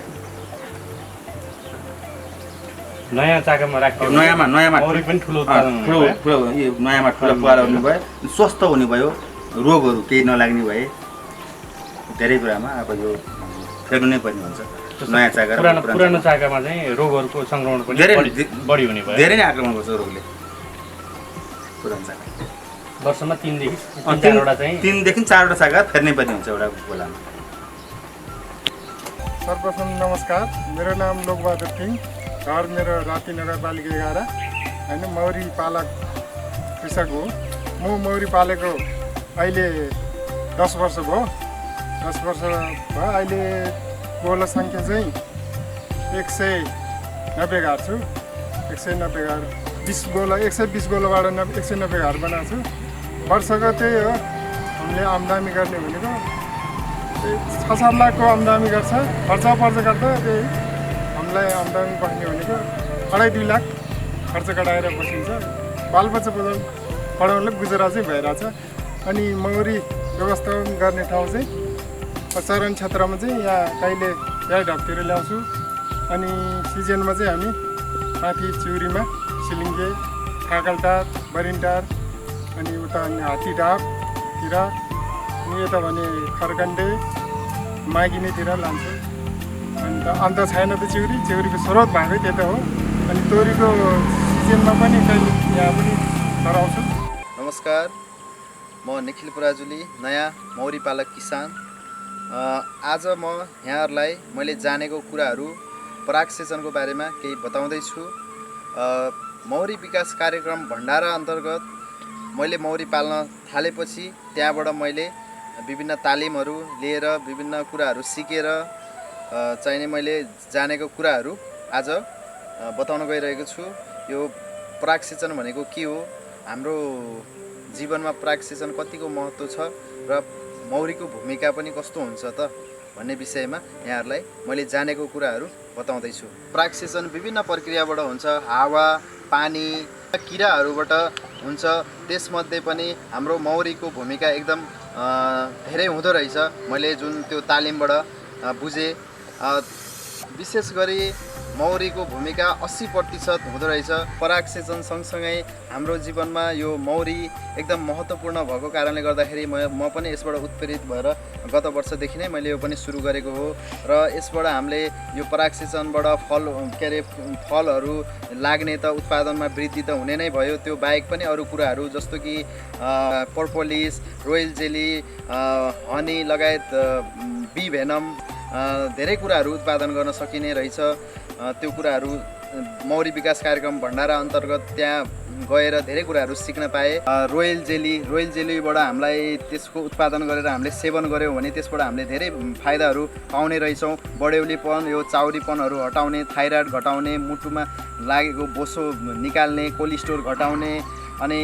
नयाँ चाकामा राख्यो, नयाँमा ठुलो नयाँमा ठुलो प्वालहरू हुने भयो, स्वस्थ हुने भयो, रोगहरू केही नलाग्ने भए, धेरै कुरामा अब यो फेर्नु नै पर्ने हुन्छ। नयाँ चाका र पुरानो चाकामा चाहिँ रोगहरूको सङ्क्रमण पनि बढी हुने भयो, धेरै नै आक्रमण गर्छ रोगले पुरानो चाका। वर्षमा 3 देखि 4वटा चाका फेर्नै पर्ने हुन्छ एउटा बेलामा। सर्वप्रथम नमस्कार, मेरो नाम लोकबहादुर किङ, घर मेरो राति नगरपालिका 11 होइन। मौरी पालक कृषक हो म। मौरी पालेको अहिले 10 वर्ष भयो। अहिले गोलो सङ्ख्या चाहिँ 190 घर छु। 190 घर 120 गोलोबाट 190 घर बनाएको छु। वर्षको त्यही हो, हामीले आम्दानी गर्ने भनेको 6-7 लाखको आम्दानी गर्छ। खर्च गर्दा त्यही हामीलाई आम्दानी बस्ने भनेको 2.5 लाख खर्च कटाएर बसिन्छ। बालबच्चा पढाउनलाई गुजारा चाहिँ भइरहेछ। अनि मौरी व्यवस्थापन गर्ने ठाउँ चाहिँ चरण क्षेत्रमा चाहिँ यहाँ कहिले या ढकतिर ल्याउँछु। अनि सिजनमा चाहिँ हामी माथि चिउरीमा सिलिङ्गे, ठाकलटार, बरिन्टार, अनि उता हात्तीढापतिर, अनि यता भने खरकन्डे, मागिनेतिर लान्छु। अन्त छैन त चिउरीको स्रोत भएकै त्यता हो। अनि तोरीको सिजनमा पनि कहिले यहाँ पनि चराउँछु। नमस्कार, म निखिल पुराजुली, नयाँ मौरी पालक किसान। आज म यहाँहरूलाई मैले जानेको कुराहरू परागसेचनको बारेमा केही बताउँदैछु। मौरी विकास कार्यक्रम भण्डारा अन्तर्गत मैले मौरी पाल्न थालेपछि त्यहाँबाट मैले विभिन्न तालिमहरू लिएर विभिन्न कुराहरू सिकेर चाहिने मैले जानेको कुराहरू आज बताउन गइरहेको छु। यो परागसेचन भनेको के हो, हाम्रो जीवनमा परागसेचन कतिको महत्त्व छ र मौरीको भूमिका पनि कस्तो हुन्छ त भन्ने विषयमा यहाँहरूलाई मैले जानेको कुराहरू बताउँदैछु। परागसेचन विभिन्न प्रक्रियाबाट हुन्छ। हावा, पानी, किराहरूबाट हुन्छ। त्यसमध्ये पनि हाम्रो मौरीको भूमिका एकदम धेरै हुँदो रहेछ। मैले जुन त्यो तालिमबाट बुझेँ, विशेष गरी मौरीको भूमिका 80% हुँदो रहेछ। परागसेचन सँगसँगै हाम्रो जीवनमा यो मौरी एकदम महत्त्वपूर्ण भएको कारणले गर्दाखेरि म पनि यसबाट उत्प्रेरित भएर गत वर्षदेखि नै मैले यो पनि सुरु गरेको हो। र यसबाट हामीले यो परागसेचनबाट फलहरू लाग्ने त उत्पादनमा वृद्धि त हुने नै भयो, त्यो बाहेक पनि अरू कुराहरू जस्तो कि पर्पोलिस, रोयल जेली, हनी लगायत बी भेनम धेरै कुराहरू उत्पादन गर्न सकिने रहेछ। त्यो कुराहरू मौरी विकास कार्यक्रम भण्डारा अन्तर्गत त्यहाँ गएर धेरै कुराहरू सिक्न पाएँ। रोयल जेलीबाट हामीलाई त्यसको उत्पादन गरेर हामीले सेवन गऱ्यौँ भने त्यसबाट हामीले धेरै फाइदाहरू पाउने रहेछौँ। बढ्यौलीपन, यो चाउरीपनहरू हटाउने, थाइराइड घटाउने, मुटुमा लागेको बोसो निकाल्ने, कोलेस्ट्रोल घटाउने, अनि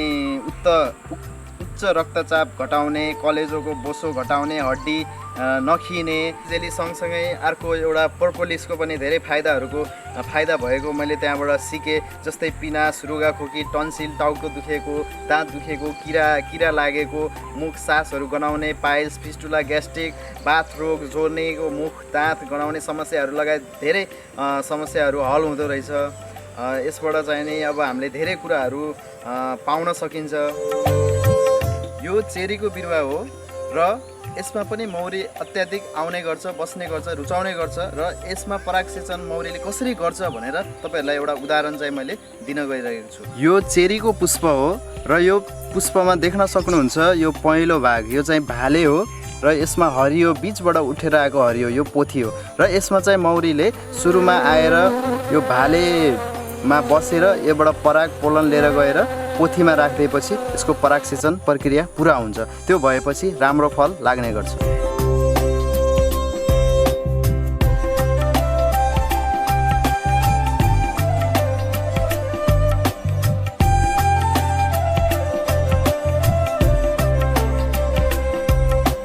उच्च रक्तचाप घटाउने, कलेजोको बोसो घटाउने, हड्डी नखिने। जेली सँगसँगै अर्को एउटा पर्पोलिसको पनि धेरै फाइदा भएको मैले त्यहाँबाट सिकेँ। जस्तै पिनास, रुगाखोकी, टन्सिल, टाउको दुखेको, दाँत दुखेको, किरा लागेको, मुख सासहरू गनाउने, पाइल्स, फिस्टुला, ग्यास्ट्रिक, बाथ रोग, जोर्नीको मुख दाँत गनाउने समस्याहरू लगायत धेरै समस्याहरू हल हुँदो रहेछ। यसबाट चाहिँ नि अब हामीले धेरै कुराहरू पाउन सकिन्छ। यो चेरीको बिरुवा हो र यसमा पनि मौरी अत्याधिक आउने गर्छ, बस्ने गर्छ, रुचाउने गर्छ। र यसमा परागसेचन मौरीले कसरी गर्छ भनेर तपाईँहरूलाई एउटा उदाहरण चाहिँ मैले दिन गइरहेको छु। यो चेरीको पुष्प हो र यो पुष्पमा देख्न सक्नुहुन्छ यो पहेँलो भाग, यो चाहिँ भाले हो र यसमा हरियो बिचबाट उठेर आएको हरियो यो पोथी हो। र यसमा चाहिँ मौरीले सुरुमा आएर यो भालेमा बसेर योबाट पराग पोलन लिएर गएर पोथीमा राखिदिएपछि यसको परागसेचन प्रक्रिया पुरा हुन्छ। त्यो भएपछि राम्रो फल लाग्ने गर्छ।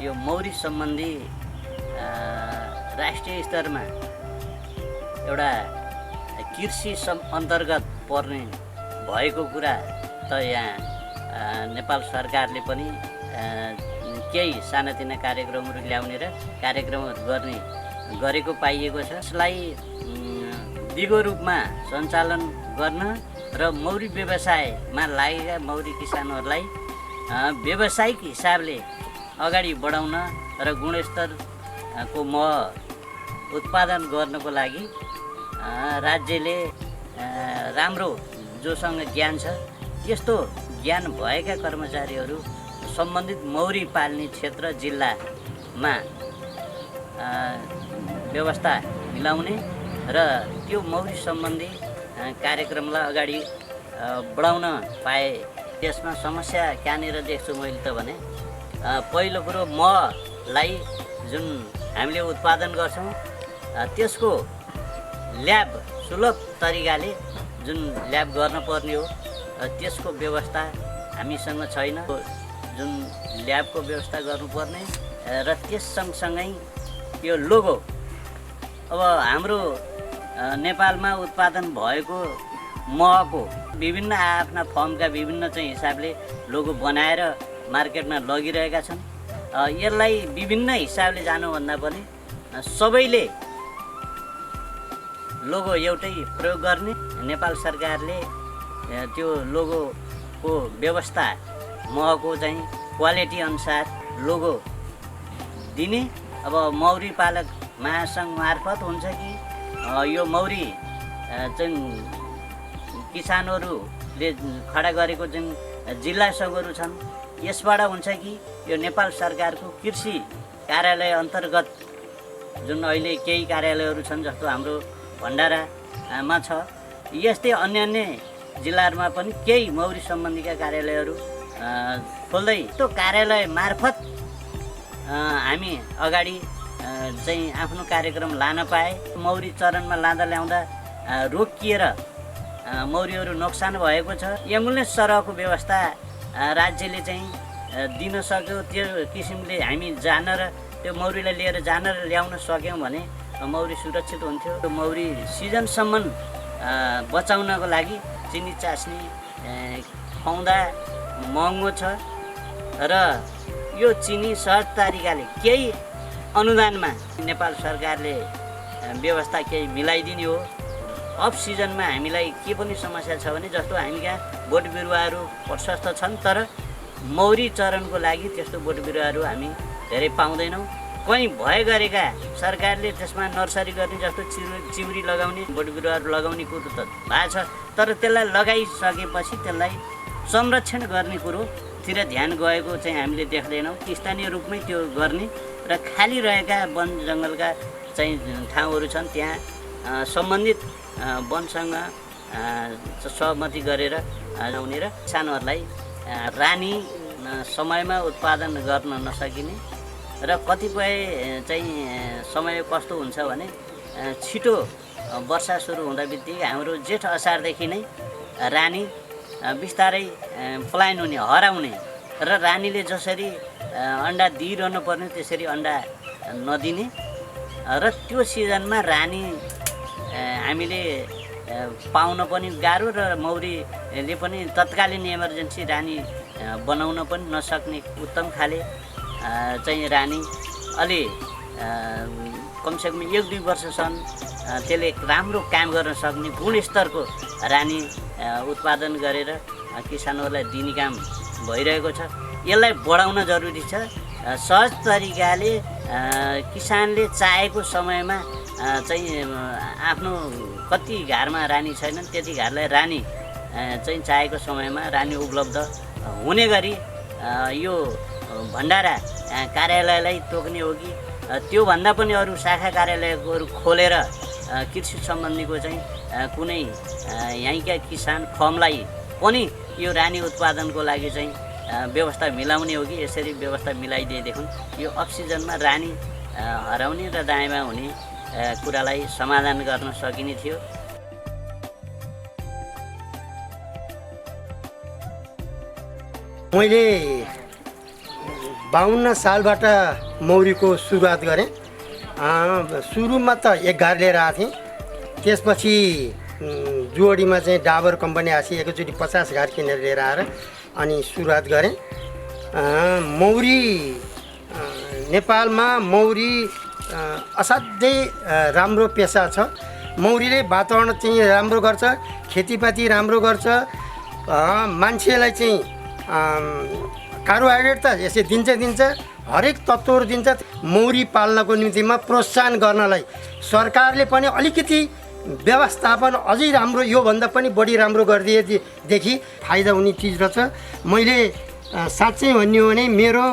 यो मौरी सम्बन्धी राष्ट्रिय स्तरमा एउटा कृषि अन्तर्गत पर्ने भएको कुरा त यहाँ नेपाल सरकारले पनि केही सानातिना कार्यक्रमहरू ल्याउने र कार्यक्रमहरू गरेको पाइएको छ। यसलाई दिगो रूपमा सञ्चालन गर्न र मौरी व्यवसायमा लागेका मौरी किसानहरूलाई व्यावसायिक हिसाबले अगाडि बढाउन र गुणस्तरको मह उत्पादन गर्नको लागि राज्यले राम्रो जोसँग ज्ञान छ त्यस्तो ज्ञान भएका कर्मचारीहरू सम्बन्धित मौरी पाल्ने क्षेत्र जिल्लामा व्यवस्था मिलाउने र त्यो मौरी सम्बन्धी कार्यक्रमलाई अगाडि बढाउन पाए। त्यसमा समस्या कहाँनिर देख्छु मैले त भने पहिलो कुरो महलाई जुन हामीले उत्पादन गर्छौँ त्यसको ल्याब सुलभ तरिकाले जुन ल्याब गर्न पर्ने हो त्यसको व्यवस्था हामीसँग छैन। जुन ल्याबको व्यवस्था गर्नुपर्ने र त्यस सँगसँगै यो लोगो अब हाम्रो नेपालमा उत्पादन भएको महको विभिन्न आफ्ना फर्मका विभिन्न चाहिँ हिसाबले लोगो बनाएर मार्केटमा लगिरहेका छन्। यसलाई विभिन्न हिसाबले जानुभन्दा पनि सबैले लोगो एउटै प्रयोग गर्ने, नेपाल सरकारले त्यो लोगोको व्यवस्था महको चाहिँ क्वालिटी अनुसार लोगो दिने। अब मौरी पालक महासङ्घ मार्फत हुन्छ कि यो मौरी चाहिँ किसानहरूले खडा गरेको जुन जिल्ला सङ्घहरू छन् यसबाट हुन्छ कि यो नेपाल सरकारको कृषि कार्यालय अन्तर्गत जुन अहिले केही कार्यालयहरू छन् जस्तो हाम्रो भण्डारामा छ, यस्तै अन्य अन्य जिल्लाहरूमा पनि केही मौरी सम्बन्धीका कार्यालयहरू खोल्दै त्यो कार्यालय मार्फत हामी अगाडि चाहिँ आफ्नो कार्यक्रम लान पाए। मौरी चरणमा लाँदा ल्याउँदा रोकिएर मौरीहरू नोक्सान भएको छ। एम्बुलेन्स सरहको व्यवस्था राज्यले चाहिँ दिन सक्यो। त्यो किसिमले हामी जान र त्यो मौरीलाई लिएर जान र ल्याउन सक्यौँ भने मौरी सुरक्षित हुन्थ्यो। त्यो मौरी सिजनसम्म बचाउनको लागि चिनी चास्नी खुवाउँदा महँगो छ र यो चिनी सहज तरिकाले केही अनुदानमा नेपाल सरकारले व्यवस्था केही मिलाइदिने हो। अफ सिजनमा हामीलाई के पनि समस्या छ भने जस्तो हामी कहाँ बोट बिरुवाहरू प्रशस्त छन् तर मौरी चरणको लागि त्यस्तो बोट बिरुवाहरू हामी धेरै पाउँदैनौँ। कहीँ भए गरेका सरकारले त्यसमा नर्सरी गर्ने जस्तो चिउरी लगाउने बोट बिरुवाहरू लगाउने कुरो त भएको छ, तर त्यसलाई लगाइसकेपछि त्यसलाई संरक्षण गर्ने कुरोतिर ध्यान गएको चाहिँ हामीले देख्दैनौँ। स्थानीय रूपमै त्यो गर्ने र खाली रहेका वन जङ्गलका चाहिँ ठाउँहरू छन् त्यहाँ सम्बन्धित वनसँग सहमति गरेर ल्याउने र किसानहरूलाई रानी समयमा उत्पादन गर्न नसकिने र कतिपय चाहिँ समय कस्तो हुन्छ भने छिटो वर्षा सुरु हुँदा बित्तिकै हाम्रो जेठ असारदेखि नै रानी बिस्तारै पलायन हुने, हराउने र रानीले जसरी अन्डा दिइरहनु पर्ने त्यसरी अन्डा नदिने र त्यो सिजनमा रानी हामीले पाउन पनि गाह्रो र मौरीले पनि तत्कालीन इमर्जेन्सी रानी बनाउन पनि नसक्ने उत्तम खाले चाहिँ रानी अलि कमसेकम 1-2 वर्षसम्म त्यसले राम्रो काम गर्न सक्ने गुणस्तरको रानी उत्पादन गरेर किसानहरूलाई दिने काम भइरहेको छ। यसलाई बढाउन जरुरी छ। सहज तरिकाले किसानले चाहेको समयमा चाहिँ आफ्नो कति घरमा रानी छैनन् त्यति घरलाई रानी चाहिँ चाहेको समयमा रानी उपलब्ध हुने गरी यो भण्डारा कार्यालयलाई तोक्ने हो कि त्योभन्दा पनि अरू शाखा कार्यालयहरू खोलेर कृषि सम्बन्धीको चाहिँ कुनै यहीँका किसान फर्मलाई पनि यो रानी उत्पादनको लागि चाहिँ व्यवस्था मिलाउने हो कि यसरी व्यवस्था मिलाइदिएदेखि यो अफ सिजनमा रानी हराउने र दायाँमा हुने कुरालाई समाधान गर्न सकिने थियो। मैले 52 सालबाट मौरीको सुरुवात गरेँ। सुरुमा त 1 घर लिएर आएको थिएँ, त्यसपछि जुवडीमा चाहिँ डाबर कम्पनी आसी एकैचोटि 50 घर किनेर लिएर आएर अनि सुरुवात गरेँ। मौरी नेपालमा मौरी असाध्यै राम्रो पेसा छ। मौरीले वातावरण चाहिँ राम्रो गर्छ, खेतीपाती राम्रो गर्छ, मान्छेलाई चाहिँ कार्बोहाइड्रेट त यसै दिन्छ, हरेक तत्त्वहरू दिन्छ। मौरी पाल्नको निम्तिमा प्रोत्साहन गर्नलाई सरकारले पनि अलिकति व्यवस्थापन अझै राम्रो योभन्दा पनि बढी राम्रो गरिदिएदेखि फाइदा हुने चिज रहेछ। मैले साँच्चै भन्ने हो भने मेरो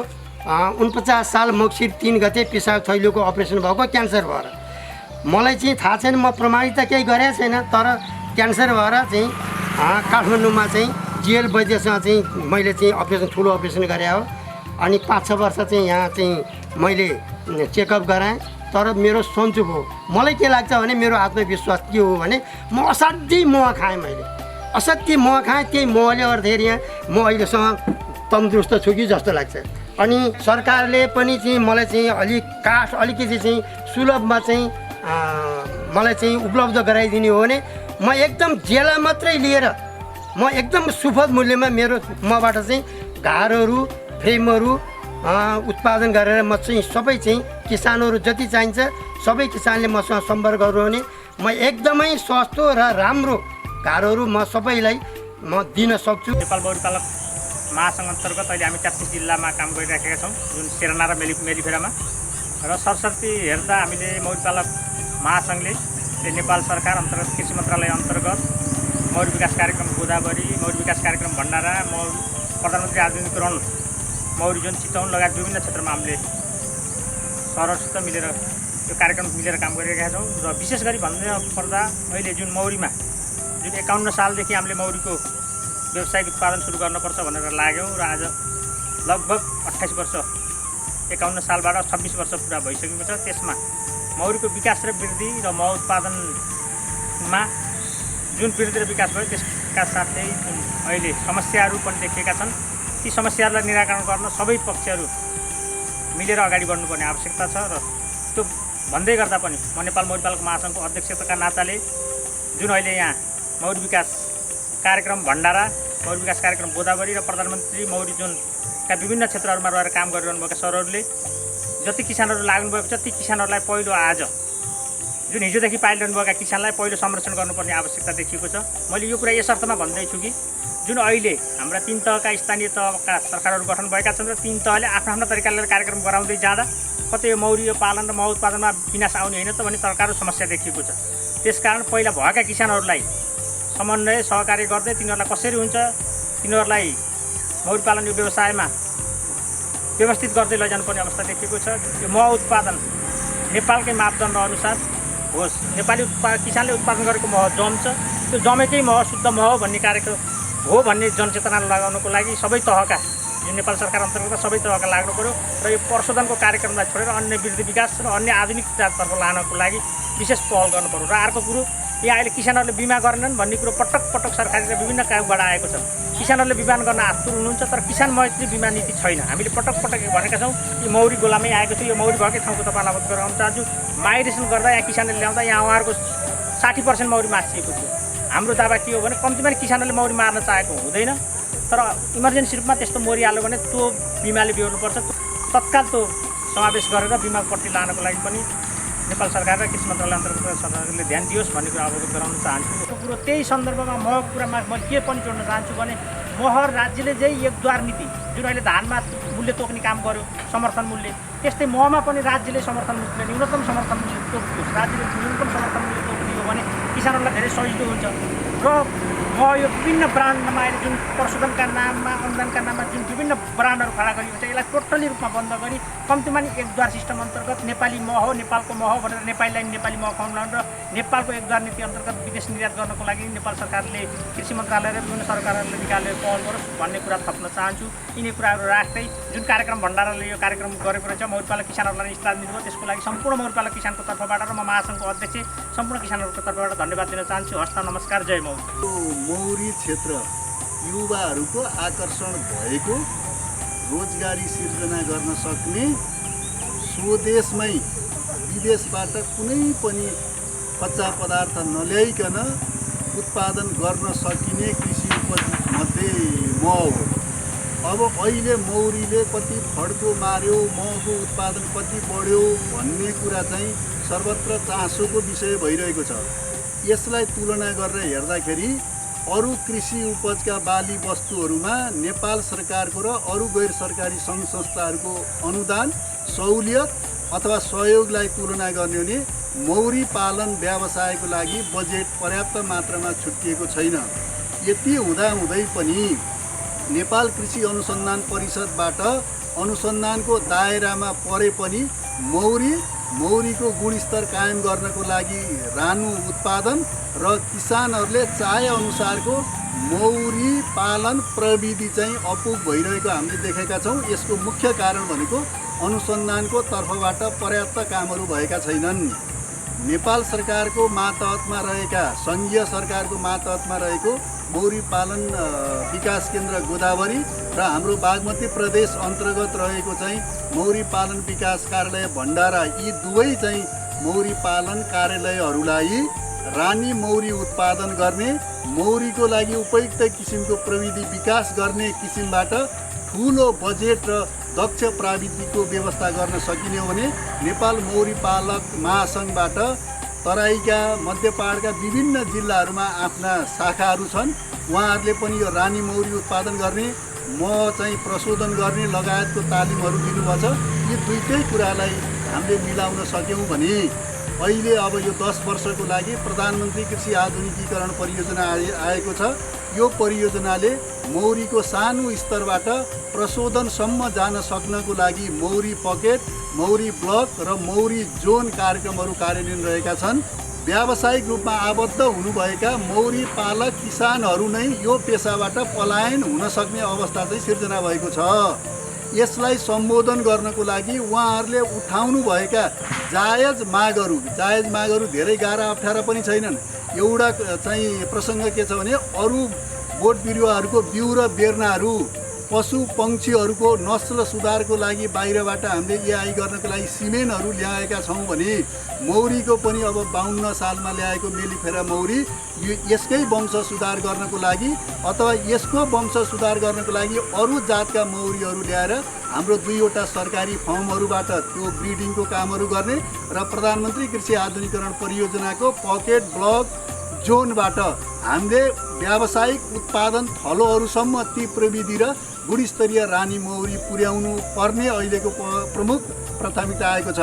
49 साल मक्सिर 3 गते पिसाब थैलोको अपरेसन भएको क्यान्सर भएर। मलाई चाहिँ थाहा छैन, म प्रमाणित त केही गरेको छैन, तर क्यान्सर भएर चाहिँ काठमाडौँमा चाहिँ जिएल वैद्यसँग चाहिँ मैले चाहिँ अपरेसन ठुलो अपरेसन गरे हो। अनि 5-6 वर्ष चाहिँ यहाँ चाहिँ मैले चेकअप गराएँ, तर मेरो सन्चो भयो। मलाई के लाग्छ भने मेरो आत्मविश्वास के हो भने म असाध्यै मह खाएँ, मैले असाध्यै मह खाएँ। त्यही महले गर्दाखेरि यहाँ म अहिलेसम्म तन्दुरुस्त छु कि जस्तो लाग्छ। अनि सरकारले पनि चाहिँ मलाई चाहिँ काठ अलिकति चाहिँ सुलभमा चाहिँ मलाई चाहिँ उपलब्ध गराइदिने हो भने म एकदम जेला मात्रै लिएर म एकदम सुपथ मूल्यमा मेरो मबाट चाहिँ घारहरू फ्रेमहरू उत्पादन गरेर म चाहिँ सबै चाहिँ किसानहरू जति चाहिन्छ सबै किसानले मसँग सम्पर्क गर्नु भने म एकदमै सस्तो र राम्रो घरहरू म सबैलाई म दिन सक्छु। नेपाल मौरी पालक महासङ्घ अन्तर्गत अहिले हामी 33 जिल्लामा काम गरिराखेका छौँ, जुन सेरना र मेलिफेरामा। र सरस्वती हेर्दा हामीले मौरी पालक महासङ्घले नेपाल सरकार अन्तर्गत कृषि मन्त्रालय अन्तर्गत मौरी विकास कार्यक्रम गोदावरी, मौरी विकास कार्यक्रम भण्डारा, प्रधानमन्त्री आधुनिकीकरण मौरी जुन चितवन लगायत विभिन्न क्षेत्रमा हामीले सरहरसित मिलेर यो कार्यक्रम मिलेर काम गरिरहेका छौँ। र विशेष गरी भन्नुपर्दा अहिले जुन मौरीमा जुन 51 सालदेखि हामीले मौरीको व्यावसायिक उत्पादन सुरु गर्नुपर्छ भनेर लाग्यौँ र आज लगभग 28 वर्ष 51 सालबाट 26 वर्ष पुरा भइसकेको छ। त्यसमा मौरीको विकास र वृद्धि र मह उत्पादनमा जुन वृद्धि र विकास भयो त्यसका साथै जुन अहिले समस्याहरू पनि देखिएका छन्, ती समस्याहरूलाई निराकरण गर्न सबै पक्षहरू मिलेर अगाडि बढ्नुपर्ने आवश्यकता छ। र त्यो भन्दै गर्दा पनि म नेपाल मौरी पालक महासङ्घको अध्यक्षताका नाताले जुन अहिले यहाँ मौरी विकास कार्यक्रम भण्डारा, मौरी विकास कार्यक्रम गोदावरी र प्रधानमन्त्री मौरी जुनका विभिन्न क्षेत्रहरूमा रहेर काम गरिरहनुभएका सरहरूले जति किसानहरू लाग्नुभएको छ ती किसानहरूलाई पहिलो आज जुन हिजोदेखि पालिरहनुभएका किसानलाई पहिलो संरक्षण गर्नुपर्ने आवश्यकता देखिएको छ। मैले यो कुरा यस अर्थमा भन्दैछु कि जुन अहिले हाम्रा 3 तहका स्थानीय तहका सरकारहरू गठन भएका छन् र 3 तहले आफ्ना तरिकाले कार्यक्रम गराउँदै जाँदा कतै यो मौरी पालन र मह उत्पादनमा विनाश आउने होइन त भन्ने सरकारको समस्या देखिएको छ। त्यसकारण पहिला भएका किसानहरूलाई समन्वय सहकार्य गर्दै तिनीहरूलाई कसरी हुन्छ तिनीहरूलाई मौरी पालन यो व्यवसायमा व्यवस्थित गर्दै लैजानुपर्ने अवस्था देखिएको छ। यो मह उत्पादन नेपालकै मापदण्ड अनुसार होस्, नेपाली किसानले उत्पादन गरेको मह जम्छ, त्यो जमेकै मह शुद्ध मह भन्ने कार्यक्रम हो भन्ने जनचेतना लगाउनको लागि सबै तहका जुन नेपाल सरकार अन्तर्गत सबै तहका लाग्नु पऱ्यो र यो प्रशोधनको कार्यक्रमलाई छोडेर अन्य वृद्धि विकास र अन्य आधुनिकतातर्फ लानको लागि विशेष पहल गर्नु पऱ्यो। र अर्को कुरो यहाँ अहिले किसानहरूले बिमा गरेनन् भन्ने कुरो पटक पटक सरकारले विभिन्न कार्यबाट आएको छ। किसानहरूले बिमा गर्न आतुर हुनुहुन्छ तर किसान मैत्री बिमा नीति छैन। हामीले पटक पटक भनेका छौँ कि मौरी गोलामै आएको थियो, यो मौरी भएकै ठाउँको तपाईँलाई अवगत गराउन चाहन्छु। माइग्रेसन गर्दा यहाँ किसानले ल्याउँदा यहाँ उहाँहरूको 60% मौरी मासिएको थियो। हाम्रो दावा के हो भने कम्तीमा किसानहरूले मौरी मार्न चाहेको हुँदैन, तर इमर्जेन्सी रूपमा त्यस्तो मौरी हाल्यो भने त्यो बिमाले बिहोर्नुपर्छ। तत्काल त्यो समावेश गरेर बिमापट्टि लानको लागि पनि नेपाल सरकार र कृषि मन्त्रालय अन्तर्गत सरकारले ध्यान दियोस् भन्ने कुरा अवगत गराउन चाहन्छु। त्यो कुरो त्यही सन्दर्भमा महको कुरामा म के पनि जोड्न चाहन्छु भने मह राज्यले चाहिँ एकद्वार नीति जुन अहिले धानमा मूल्य तोक्ने काम गर्यो समर्थन मूल्य, त्यस्तै महमा पनि राज्यले समर्थन मूल्य न्यूनतम समर्थन मूल्य तोक्योस्। राज्यले न्यूनतम समर्थन मूल्य तोक्ने हो भने किसानहरूलाई धेरै सजिलो हुन्छ। र म यो विभिन्न ब्रान्डमा अहिले जुन प्रशोधनका नाममा अनुदानका नाममा जुन विभिन्न ब्रान्डहरू खडा गरिएको छ यसलाई टोटली रूपमा बन्द गरी कम्तीमा नि एकद्वार सिस्टम अन्तर्गत नेपाली मह हो, नेपालको मह भनेर नेपालीलाई नेपाली मह खुवाउन र नेपालको एकद्वार नीति अन्तर्गत विदेश निर्यात गर्नको लागि नेपाल सरकारले कृषि मन्त्रालय र विभिन्न सरकारहरूले निकालेर पहल गरोस् भन्ने कुरा थप्न चाहन्छु। यिनै कुराहरू राख्दै जुन कार्यक्रम भण्डाराले यो कार्यक्रम गरेको रहेछ मौरी पालक किसानहरूलाई इस्लाम दिनुभयो, त्यसको लागि सम्पूर्ण मौरी पालक किसानको तर्फबाट र म महासङ्घको अध्यक्ष सम्पूर्ण किसानहरूको तर्फबाट धन्यवाद दिन चाहन्छु। हस्त नमस्कार, जय मौरी। मौरी क्षेत्र युवाहरूको आकर्षण भएको, रोजगारी सिर्जना गर्न सक्ने, स्वदेशमै विदेशबाट कुनै पनि कच्चा पदार्थ नल्याइकन उत्पादन गर्न सकिने कृषि उपज मध्ये मह हो। अब अहिले मौरीले कति फड्को मार्यो, महको उत्पादन कति बढ्यो भन्ने कुरा चाहिँ सर्वत्र चासोको विषय भइरहेको छ। यसलाई तुलना गरेर हेर्दाखेरि अरू कृषि उपजका बाली वस्तुहरूमा नेपाल सरकारको र अरू गैर सरकारी सङ्घ संस्थाहरूको अनुदान, सहुलियत अथवा सहयोगलाई तुलना गर्ने हो भने मौरी पालन व्यवसायको लागि बजेट पर्याप्त मात्रामा छुट्टिएको छैन। यति हुँदाहुँदै पनि नेपाल कृषि अनुसन्धान परिषदबाट अनुसन्धानको दायरामा परे पनि मौरीको गुणस्तर कायम गर्नको लागि रानु उत्पादन र किसानहरूले चाहेअनुसारको मौरी पालन प्रविधि चाहिँ अपुग भइरहेको हामीले देखेका छौँ। यसको मुख्य कारण भनेको अनुसन्धानको तर्फबाट पर्याप्त कामहरू भएका छैनन्। नेपाल सरकारको मातहतमा रहेका, सङ्घीय सरकारको मातहतमा रहेको मौरी पालन विकास केन्द्र गोदावरी र हाम्रो बागमती प्रदेश अन्तर्गत रहेको चाहिँ मौरी पालन विकास कार्यालय भण्डारा, यी दुवै चाहिँ मौरी पालन कार्यालयहरूलाई रानी मौरी उत्पादन गर्ने, मौरीको लागि उपयुक्त किसिमको प्रविधि विकास गर्ने किसिमबाट ठुलो बजेट र दक्ष प्राविधिकको व्यवस्था गर्न सकिने हो भने नेपाल मौरी पालक महासङ्घबाट तराईका मध्य पहाडका विभिन्न जिल्लाहरूमा आफ्ना शाखाहरू छन्। उहाँहरूले पनि यो रानी मौरी उत्पादन गर्ने, मह चाहिँ प्रशोधन गर्ने लगायतको तालिमहरू दिनुभएको छ। यी दुईटै कुरालाई हामीले मिलाउन सक्यौँ भने अहिले अब यो 10 वर्षको लागि प्रधानमन्त्री कृषि आधुनिकीकरण परियोजना आएको छ। यो परियोजनाले मौरीको सानो स्तरबाट प्रशोधनसम्म जान सक्नको लागि मौरी पकेट, मौरी ब्लक र मौरी जोन कार्यक्रमहरू कार्यान्वयन रहेका छन्। व्यावसायिक रूपमा आबद्ध हुनुभएका मौरी पालक किसानहरू नै यो पेसाबाट पलायन हुन सक्ने अवस्था चाहिँ सिर्जना भएको छ। यसलाई सम्बोधन गर्नको लागि उहाँहरूले उठाउनुभएका जायज मागहरू धेरै गाह्रा अप्ठ्यारा पनि छैनन्। एउटा चाहिँ प्रसङ्ग के छ भने अरू बोट बिरुवाहरूको बिउ र बेर्नाहरू, पशु पक्षीहरूको नस्ल सुधारको लागि बाहिरबाट हामीले एआई गर्नको लागि सिमेन्टहरू ल्याएका छौँ भने मौरीको पनि अब 52 सालमा ल्याएको मेलिफेरा मौरी यसकै वंश सुधार गर्नको लागि अथवा यसको वंश सुधार गर्नको लागि अरू जातका मौरीहरू ल्याएर हाम्रो 2वटा सरकारी फर्महरूबाट त्यो ब्रिडिङको कामहरू गर्ने र प्रधानमन्त्री कृषि आधुनिकीकरण परियोजनाको पकेट ब्लक जोनबाट हामीले व्यावसायिक उत्पादन थलोहरूसम्म ती प्रविधि र गुणस्तरीय रानी मौरी पुर्याउनु पर्ने अहिलेको प्रमुख प्राथमिकता आएको छ।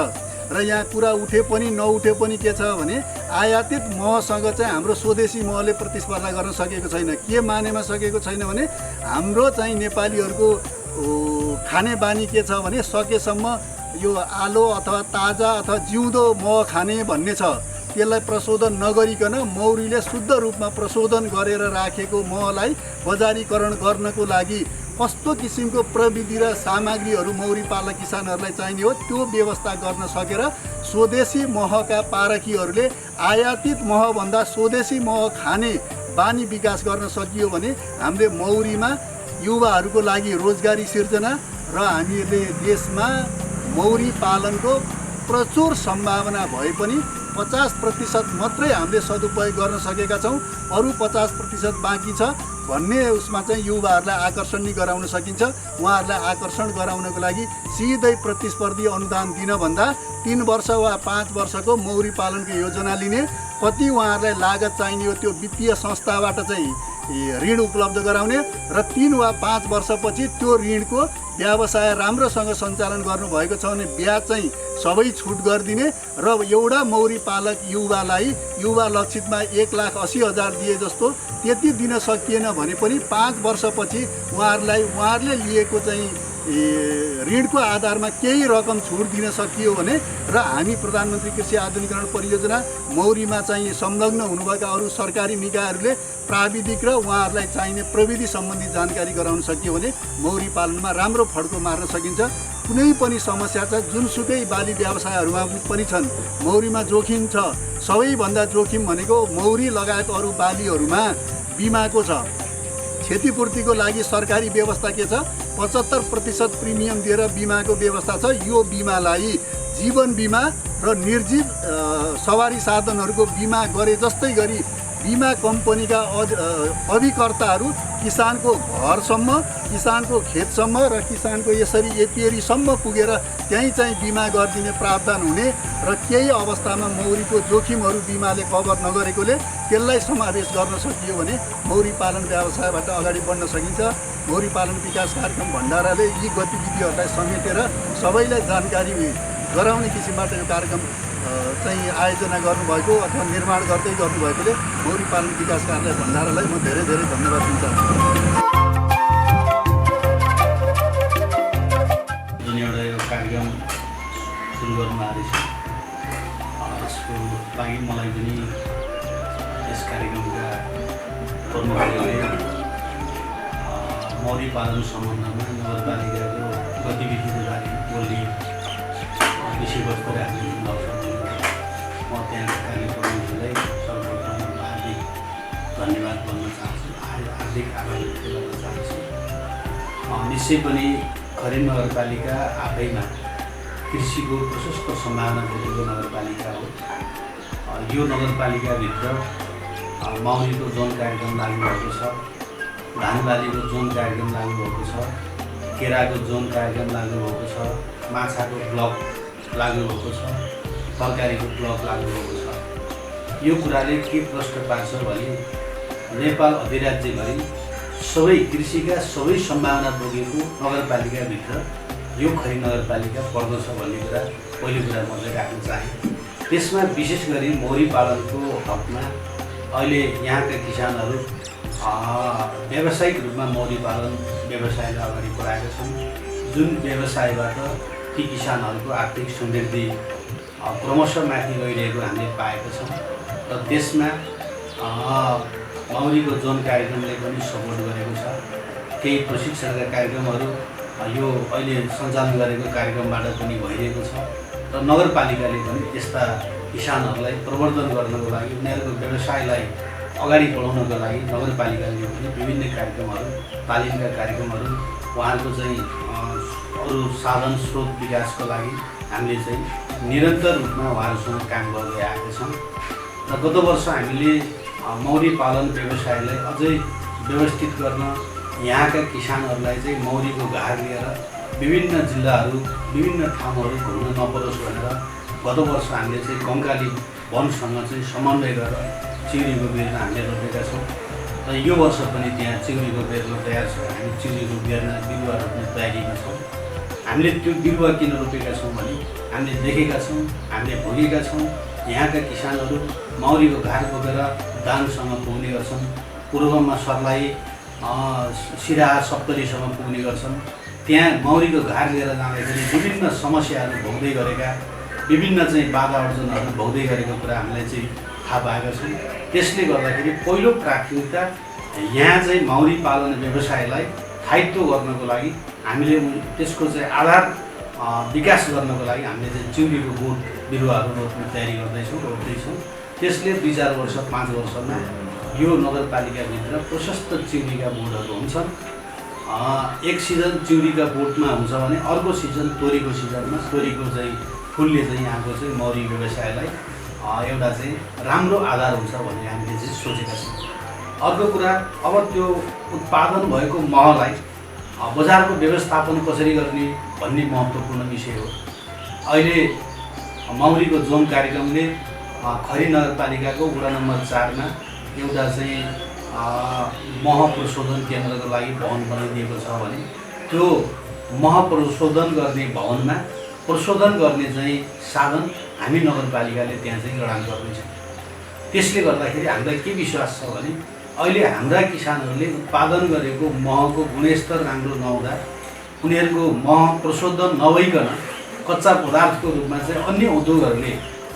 र यहाँ कुरा उठे पनि नउठे पनि के छ भने आयातित महसँग चाहिँ हाम्रो स्वदेशी महले प्रतिस्पर्धा गर्न सकेको छैन। के मानेमा सकेको छैन भने हाम्रो चाहिँ नेपालीहरूको खाने बानी के छ भने सकेसम्म यो आलो अथवा ताजा अथवा जिउँदो मह खाने भन्ने छ। त्यसलाई प्रशोधन नगरिकन मौरीले शुद्ध रूपमा प्रशोधन गरेर राखेको महलाई बजारीकरण गर्नको लागि कस्तो किसिमको प्रविधि र सामग्रीहरू मौरी पालक किसानहरूलाई चाहिने हो त्यो व्यवस्था गर्न सकेर स्वदेशी महका पारखीहरूले आयातित महभन्दा स्वदेशी मह खाने बानी विकास गर्न सकियो भने हामीले मौरीमा युवाहरूको लागि रोजगारी सिर्जना र हामीले देशमा मौरी पालनको प्रचुर सम्भावना भए पनि 50% मात्रै हामीले सदुपयोग गर्न सकेका छौँ। अरू 50% बाँकी छ भन्ने उसमा चाहिँ युवाहरूलाई आकर्षण नि गराउन सकिन्छ। उहाँहरूलाई आकर्षण गराउनको लागि सिधै प्रतिस्पर्धी अनुदान दिनभन्दा 3 वर्ष वा 5 वर्षको मौरी पालनको योजना लिने, कति उहाँहरूलाई लागत चाहिने हो त्यो वित्तीय संस्थाबाट चाहिँ ऋण उपलब्ध गराउने र 3 वा 5 वर्षपछि त्यो ऋणको व्यवसाय राम्रोसँग सञ्चालन गर्नुभएको छ भने ब्याज चाहिँ सबै छुट गरिदिने र एउटा मौरी पालक युवालाई युवा लक्षितमा 1,80,000 दिए जस्तो त्यति दिन सकिएन भने पनि 5 वर्षपछि उहाँहरूले लिएको चाहिँ ऋणको आधारमा केही रकम छुट दिन सकियो भने र हामी प्रधानमन्त्री कृषि आधुनिकीकरण परियोजना मौरीमा चाहिँ संलग्न हुनुभएका अरू सरकारी निकायहरूले प्राविधिक र उहाँहरूलाई चाहिने प्रविधि सम्बन्धी जानकारी गराउन सकियो भने मौरी पालनमा राम्रो फड्को मार्न सकिन्छ। कुनै पनि समस्या छ जुनसुकै बाली व्यवसायहरूमा पनि छन्, मौरीमा जोखिम छ। सबैभन्दा जोखिम भनेको मौरी लगायत अरू बालीहरूमा बिमाको छ। क्षतिपूर्तिको लागि सरकारी व्यवस्था के छ? 75% प्रिमियम दिएर बिमाको व्यवस्था छ। यो बिमालाई जीवन बिमा र निर्जीव सवारी साधनहरूको बिमा गरे जस्तै गरी बिमा कम्पनीका अभिकर्ताहरू किसानको घरसम्म, किसानको खेतसम्म र किसानको यसरी एपिएरीसम्म पुगेर त्यहीँ चाहिँ बिमा गरिदिने प्रावधान हुने र केही अवस्थामा मौरीको जोखिमहरू बिमाले कभर नगरेकोले त्यसलाई समावेश गर्न सकियो भने मौरी पालन व्यवसायबाट अगाडि बढ्न सकिन्छ। मौरी पालन विकास कार्यक्रम भण्डाराले यी गतिविधिहरूलाई समेटेर सबैलाई जानकारी गराउने किसिमबाट यो कार्यक्रम चाहिँ आयोजना गर्नुभएको अथवा निर्माण गर्दै गर्नुभएकोले मौरी पालन विकास कार्यालय भण्डारालाई म धेरै धेरै धन्यवाद दिन चाहन्छु। जुन एउटा यो कार्यक्रम सुरु गर्नुभएको छ यसको लागि मलाई पनि यस कार्यक्रमका प्रमुखहरूले मौरी पालन सम्बन्धमा नगरपालिकाको गतिविधिको बारे बोल्ने विषयवस्तु राख्ने म त्यहाँका कार्यक्रमहरूलाई सर्वप्रथम हार्दिक धन्यवाद भन्न चाहन्छु, हार्दिक आभार व्यक्त गर्न चाहन्छु। निश्चय पनि खरेन नगरपालिका आफैमा कृषिको प्रशस्त सम्भावना भएको नगरपालिका हो। यो नगरपालिकाभित्र मौरीको जोन कार्यक्रम लागू भएको छ, धानबालीको जोन कार्यक्रम लागू भएको छ, केराको जोन कार्यक्रम लागू भएको छ, माछाको ब्लक लागू भएको छ, तरकारीको ब्लक लागू भएको छ। यो कुराले के प्रश्न पार्छ भने नेपाल अधिराज्यभरि सबै कृषिका सबै सम्भावना बोकेको नगरपालिकाभित्र यो खरी नगरपालिका पर्दछ भन्ने कुरा पहिलो कुरा म चाहिँ राख्न चाहेँ। त्यसमा विशेष गरी मौरी पालनको हकमा अहिले यहाँका किसानहरू व्यावसायिक रूपमा मौरी पालन व्यवसायलाई अगाडि बढाएका छन्, जुन व्यवसायबाट ती किसानहरूको आर्थिक समृद्धि क्रमशः माथि गइरहेको हामीले पाएका छौँ र त्यसमा मौरीको जोन कार्यक्रमले पनि सपोर्ट गरेको छ। केही प्रशिक्षणका कार्यक्रमहरू यो अहिले सञ्चालन गरेको कार्यक्रमबाट पनि भइरहेको छ र नगरपालिकाले पनि त्यस्ता किसानहरूलाई प्रवर्धन गर्नको लागि उनीहरूको व्यवसायलाई अगाडि बढाउनको लागि नगरपालिकाले पनि विभिन्न कार्यक्रमहरू तालिमका कार्यक्रमहरू उहाँहरूको चाहिँ अरू साधन स्रोत विकासको लागि हामीले चाहिँ निरन्तर रूपमा उहाँहरूसँग काम गर्दै आएका छौँ र गत वर्ष हामीले मौरी पालन व्यवसायलाई अझै व्यवस्थित गर्न यहाँका किसानहरूलाई चाहिँ मौरीको घार लिएर विभिन्न जिल्लाहरू विभिन्न ठाउँहरू घुम्न नपरोस् भनेर गत वर्ष हामीले चाहिँ कङ्काली वनसँग चाहिँ समन्वय गरेर चिउरीको बिरुवा हामीले रोपेका छौँ र यो वर्ष पनि त्यहाँ चिउरीको बिरुवा तयार छ। हामी चिउरीको बिरुवा रोप्ने तयारीमा छौँ। हामीले त्यो बिरुवा किन रोपेका छौँ भने हामीले देखेका छौँ, हामीले भोगेका छौँ। यहाँका किसानहरू मौरीको घार बोकेर दाङसँग पुग्ने गर्छन्, पूर्वमा सर्लाही सिराहा सप्तरीसम्म पुग्ने गर्छन्। त्यहाँ मौरीको घार लिएर जाँदाखेरि विभिन्न समस्याहरू भोग्दै गरेका, विभिन्न चाहिँ बाधा अर्जनहरू भोग्दै गरेको कुरा हामीलाई चाहिँ थाहा पाएका छौँ। त्यसले गर्दाखेरि पहिलो प्राथमिकता यहाँ चाहिँ मौरी पालन व्यवसायलाई स्थायित्व गर्नको लागि हामीले त्यसको चाहिँ आधार विकास गर्नको लागि हामीले चाहिँ चिउरीको बोट बिरुवाहरू रोप्ने तयारी रोप्दैछौँ। त्यसले 2-4 वर्ष 5 वर्षमा यो नगरपालिकाभित्र प्रशस्त चिउरीका बोटहरू हुन्छन्। एक सिजन चिउरीका बोटमा हुन्छ भने अर्को सिजन तोरीको सिजनमा तोरीको चाहिँ फुलले चाहिँ यहाँको चाहिँ मौरी व्यवसायलाई एउटा चाहिँ राम्रो आधार हुन्छ भन्ने हामीले चाहिँ सोचेका छौँ। अर्को कुरा, अब त्यो उत्पादन भएको महलाई बजारको व्यवस्थापन कसरी गर्ने भन्ने महत्त्वपूर्ण विषय हो। अहिले मौरीको जोन कार्यक्रमले खरी नगरपालिकाको वडा नम्बर 4 मा एउटा चाहिँ मह प्रशोधन केन्द्रको लागि भवन बनाइदिएको छ भने त्यो मह प्रशोधन गर्ने भवनमा प्रशोधन गर्ने चाहिँ साधन हामी नगरपालिकाले त्यहाँ चाहिँ जडान गर्दैछौँ। त्यसले गर्दाखेरि हामीलाई के विश्वास छ भने अहिले हाम्रा किसानहरूले उत्पादन गरेको महको गुणस्तर राम्रो नहुँदा उनीहरूको मह प्रशोधन नभइकन कच्चा पदार्थको रूपमा चाहिँ अन्य उद्योगहरूले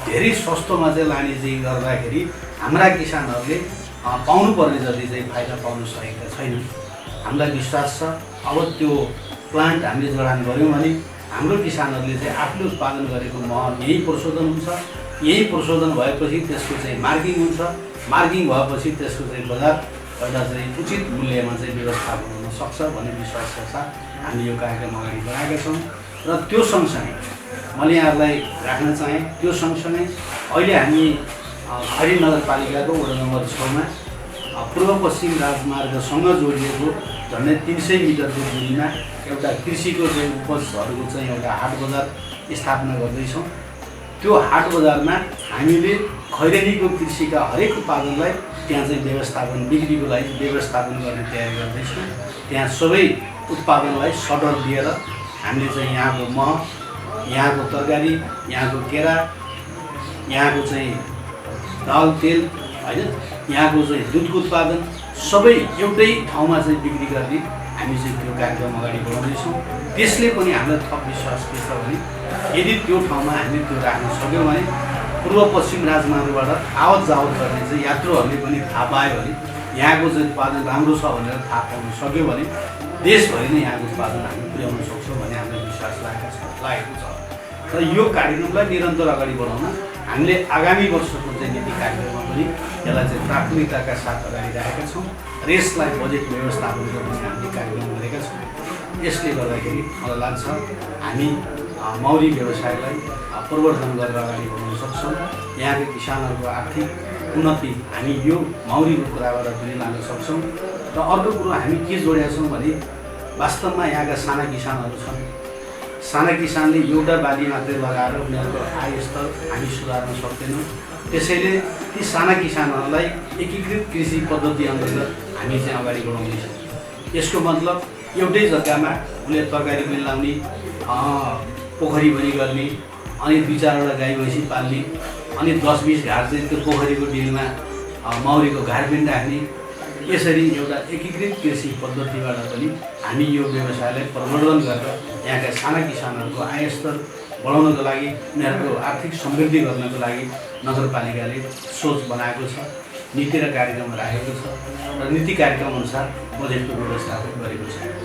धेरै सस्तोमा चाहिँ लाने चाहिँ गर्दाखेरि हाम्रा किसानहरूले पाउनुपर्ने जति चाहिँ फाइदा पाउन सकेका छैनन्। हामीलाई विश्वास छ अब त्यो प्लान्ट हामीले जडान गऱ्यौँ भने हाम्रो किसानहरूले चाहिँ आफूले उत्पादन गरेको मह यही प्रशोधन हुन्छ। यही प्रशोधन भएपछि त्यसको चाहिँ मार्किङ हुन्छ। मार्किङ भएपछि त्यसको चाहिँ बजार एउटा चाहिँ उचित मूल्यमा चाहिँ व्यवस्थापन हुन सक्छ भन्ने विश्वासका साथ हामी यो कार्यक्रम अगाडि बढाएका छौँ। र त्यो सँगसँगै मैले यहाँहरूलाई राख्न चाहेँ, त्यो सँगसँगै अहिले हामी खरी नगरपालिकाको वडा नम्बर 6 मा पूर्व पश्चिम राजमार्गसँग जोडिएको झन्डै 300 मिटरको दूरीमा एउटा कृषिको चाहिँ उपजहरूको चाहिँ एउटा हाट बजार स्थापना गर्दैछौँ। त्यो हाट बजारमा हामीले खैरेनीको कृषिका हरेक उत्पादनलाई त्यहाँ चाहिँ व्यवस्थापन बिक्रीको लागि व्यवस्थापन गर्ने तयारी गर्दैछौँ। त्यहाँ सबै उत्पादनलाई सटर दिएर हामीले चाहिँ यहाँको मह, यहाँको तरकारी, यहाँको केरा, यहाँको चाहिँ दाल तेल होइन, यहाँको चाहिँ दुधको उत्पादन सबै एउटै ठाउँमा चाहिँ बिक्री गर्ने हामी चाहिँ त्यो कार्यक्रम अगाडि बढाउँदैछौँ। त्यसले पनि हामीलाई थप विश्वास के छ भने यदि त्यो ठाउँमा हामीले त्यो राख्न सक्यौँ भने पूर्व पश्चिम राजमार्गबाट आवत जावत गर्ने चाहिँ यात्रुहरूले पनि थाहा पायो भने यहाँको चाहिँ उत्पादन राम्रो छ भनेर थाहा पाउन सक्यो भने देशभरि नै यहाँको उत्पादन हामी पुर्याउन सक्छौँ भन्ने हामीलाई विश्वास लागेको छ। र यो कार्यक्रमलाई निरन्तर अगाडि बढाउन हामीले आगामी वर्षको चाहिँ नीति कार्यक्रममा पनि यसलाई चाहिँ प्राथमिकताका साथ अगाडि राखेका छौँ र यसलाई बजेट व्यवस्थापन गर्ने हामीले कार्यक्रम गरेका छौँ। यसले गर्दाखेरि मलाई लाग्छ हामी मौरी व्यवसायलाई प्रवर्धन गरेर अगाडि बढाउन सक्छौँ। यहाँका किसानहरूको आर्थिक उन्नति हामी यो मौरीको कुराबाट पनि लान सक्छौँ। र अर्को कुरो हामी के जोडेका छौँ भने वास्तवमा यहाँका साना किसानहरू छन्। साना किसानले एउटा बाली मात्रै लगाएर उनीहरूको आय स्तर हामी सुधार्न सक्दैनौँ। त्यसैले ती साना किसानहरूलाई एकीकृत कृषि पद्धति अन्तर्गत हामी चाहिँ अगाडि बढाउँदैछौँ। यसको मतलब एउटै जग्गामा उसले तरकारी पनि लाउने, पोखरी पनि गर्ने, अनि 2-4वटा गाई भैँसी पाल्ने, अनि 10-20 घार चाहिँ त्यो पोखरीको डिलमा मौरीको घार पनि राख्ने। यसरी एउटा एकीकृत कृषि पद्धतिबाट पनि हामी यो व्यवसायलाई प्रवर्धन गरेर यहाँका साना किसानहरूको आय स्तर बढाउनको लागि, उनीहरूको आर्थिक समृद्धि गर्नको लागि नगरपालिकाले सोच बनाएको छ, नीति र कार्यक्रम राखेको छ र नीति कार्यक्रम अनुसार बजेटको व्यवस्थापन गरेको छ।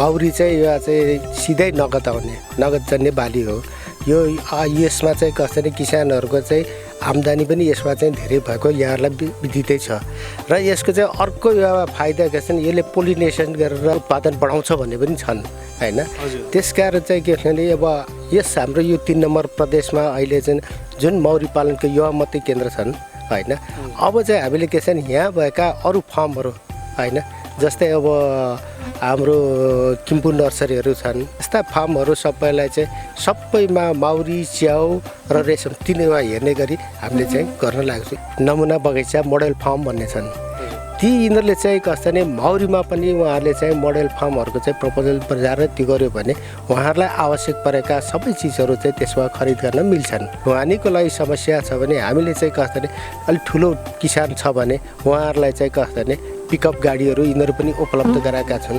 माउरी चाहिँ यो चाहिँ सिधै नगद आउने नगदजन्य बाली हो। यो यसमा चाहिँ कसरी किसानहरूको चाहिँ आम्दानी पनि यसमा चाहिँ धेरै भएको यहाँहरूलाई विदितै छ र यसको चाहिँ अर्को फाइदा के छ भने यसले पोलिनेसन गरेर उत्पादन बढाउँछ भन्ने पनि छन् हैन। त्यसकारण चाहिँ के भने अब यस हाम्रो यो 3 नम्बर प्रदेशमा अहिले चाहिँ जुन मौरी पालनको युवा मात्रै केन्द्र छन् हैन। अब चाहिँ हामीले के छ भने यहाँ भएका अरू फार्महरू हैन, जस्तै अब हाम्रो किम्पु नर्सरीहरू छन्, यस्ता फार्महरू सबैलाई चाहिँ सबैमा माउरी, च्याउ र रेशम तीनैमा हेर्ने गरी हामीले चाहिँ गर्न लाग्छ। नमुना बगैँचा मोडल फार्म भन्ने छन्, ती यिनीहरूले चाहिँ कस्तो भने माउरीमा पनि उहाँहरूले चाहिँ मोडल फार्महरूको चाहिँ प्रपोजल बजारेर त्यो गर्यो भने उहाँहरूलाई आवश्यक परेका सबै चिजहरू चाहिँ त्यसमा खरिद गर्न मिल्छन्। उहाँनीको लागि समस्या छ भने हामीले चाहिँ कस्तो भने अलिक ठुलो किसान छ भने उहाँहरूलाई चाहिँ कस्तो भने पिकअप गाडीहरू यिनीहरू पनि उपलब्ध गराएका छन्।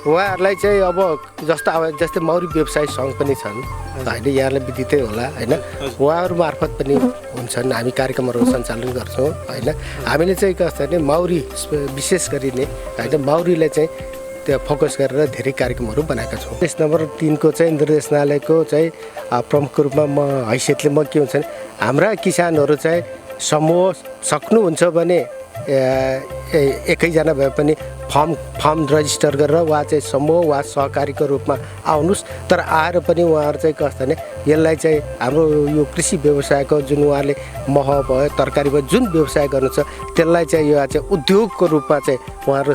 उहाँहरूलाई चाहिँ अब जस्तै मौरी व्यवसाय सङ्घ पनि छन् होइन, यहाँलाई विदितै होला होइन, उहाँहरू मार्फत पनि हुन्छन्, हामी कार्यक्रमहरू सञ्चालन गर्छौँ होइन। हामीले चाहिँ कस्तो भने माउरी विशेष गरिने होइन, माउरीलाई चाहिँ त्यो फोकस गरेर धेरै कार्यक्रमहरू बनाएका छौँ। 3 नम्बर 3 को चाहिँ निर्देशनालयको चाहिँ प्रमुख रूपमा म हैसियतले म के हुन्छ भने हाम्रा किसानहरू चाहिँ समूह सक्नुहुन्छ भने एकैजना भए पनि फर्म रजिस्टर गरेर वा चाहिँ समूह वा सहकारीको रूपमा आउनुहोस्। तर आएर पनि उहाँहरू चाहिँ कस्तो भने यसलाई चाहिँ हाम्रो यो कृषि व्यवसायको जुन उहाँले मह भयो तरकारी भयो जुन व्यवसाय गर्नु छ त्यसलाई चाहिँ यो चाहिँ उद्योगको रूपमा चाहिँ उहाँहरू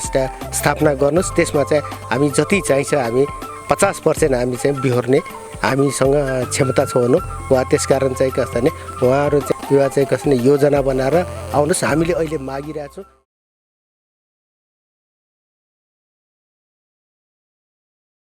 स्थापना गर्नुहोस्। त्यसमा चाहिँ हामी जति चाहिन्छ हामी 50% हामी चाहिँ बिहोर्ने हामीसँग क्षमता छ भनौँ वा त्यसकारण चाहिँ कस्तो भने उहाँहरू चाहिँ यो चाहिँ कसरी योजना बनाएर आउनुहोस्। हामीले अहिले मागिरहेछौँ।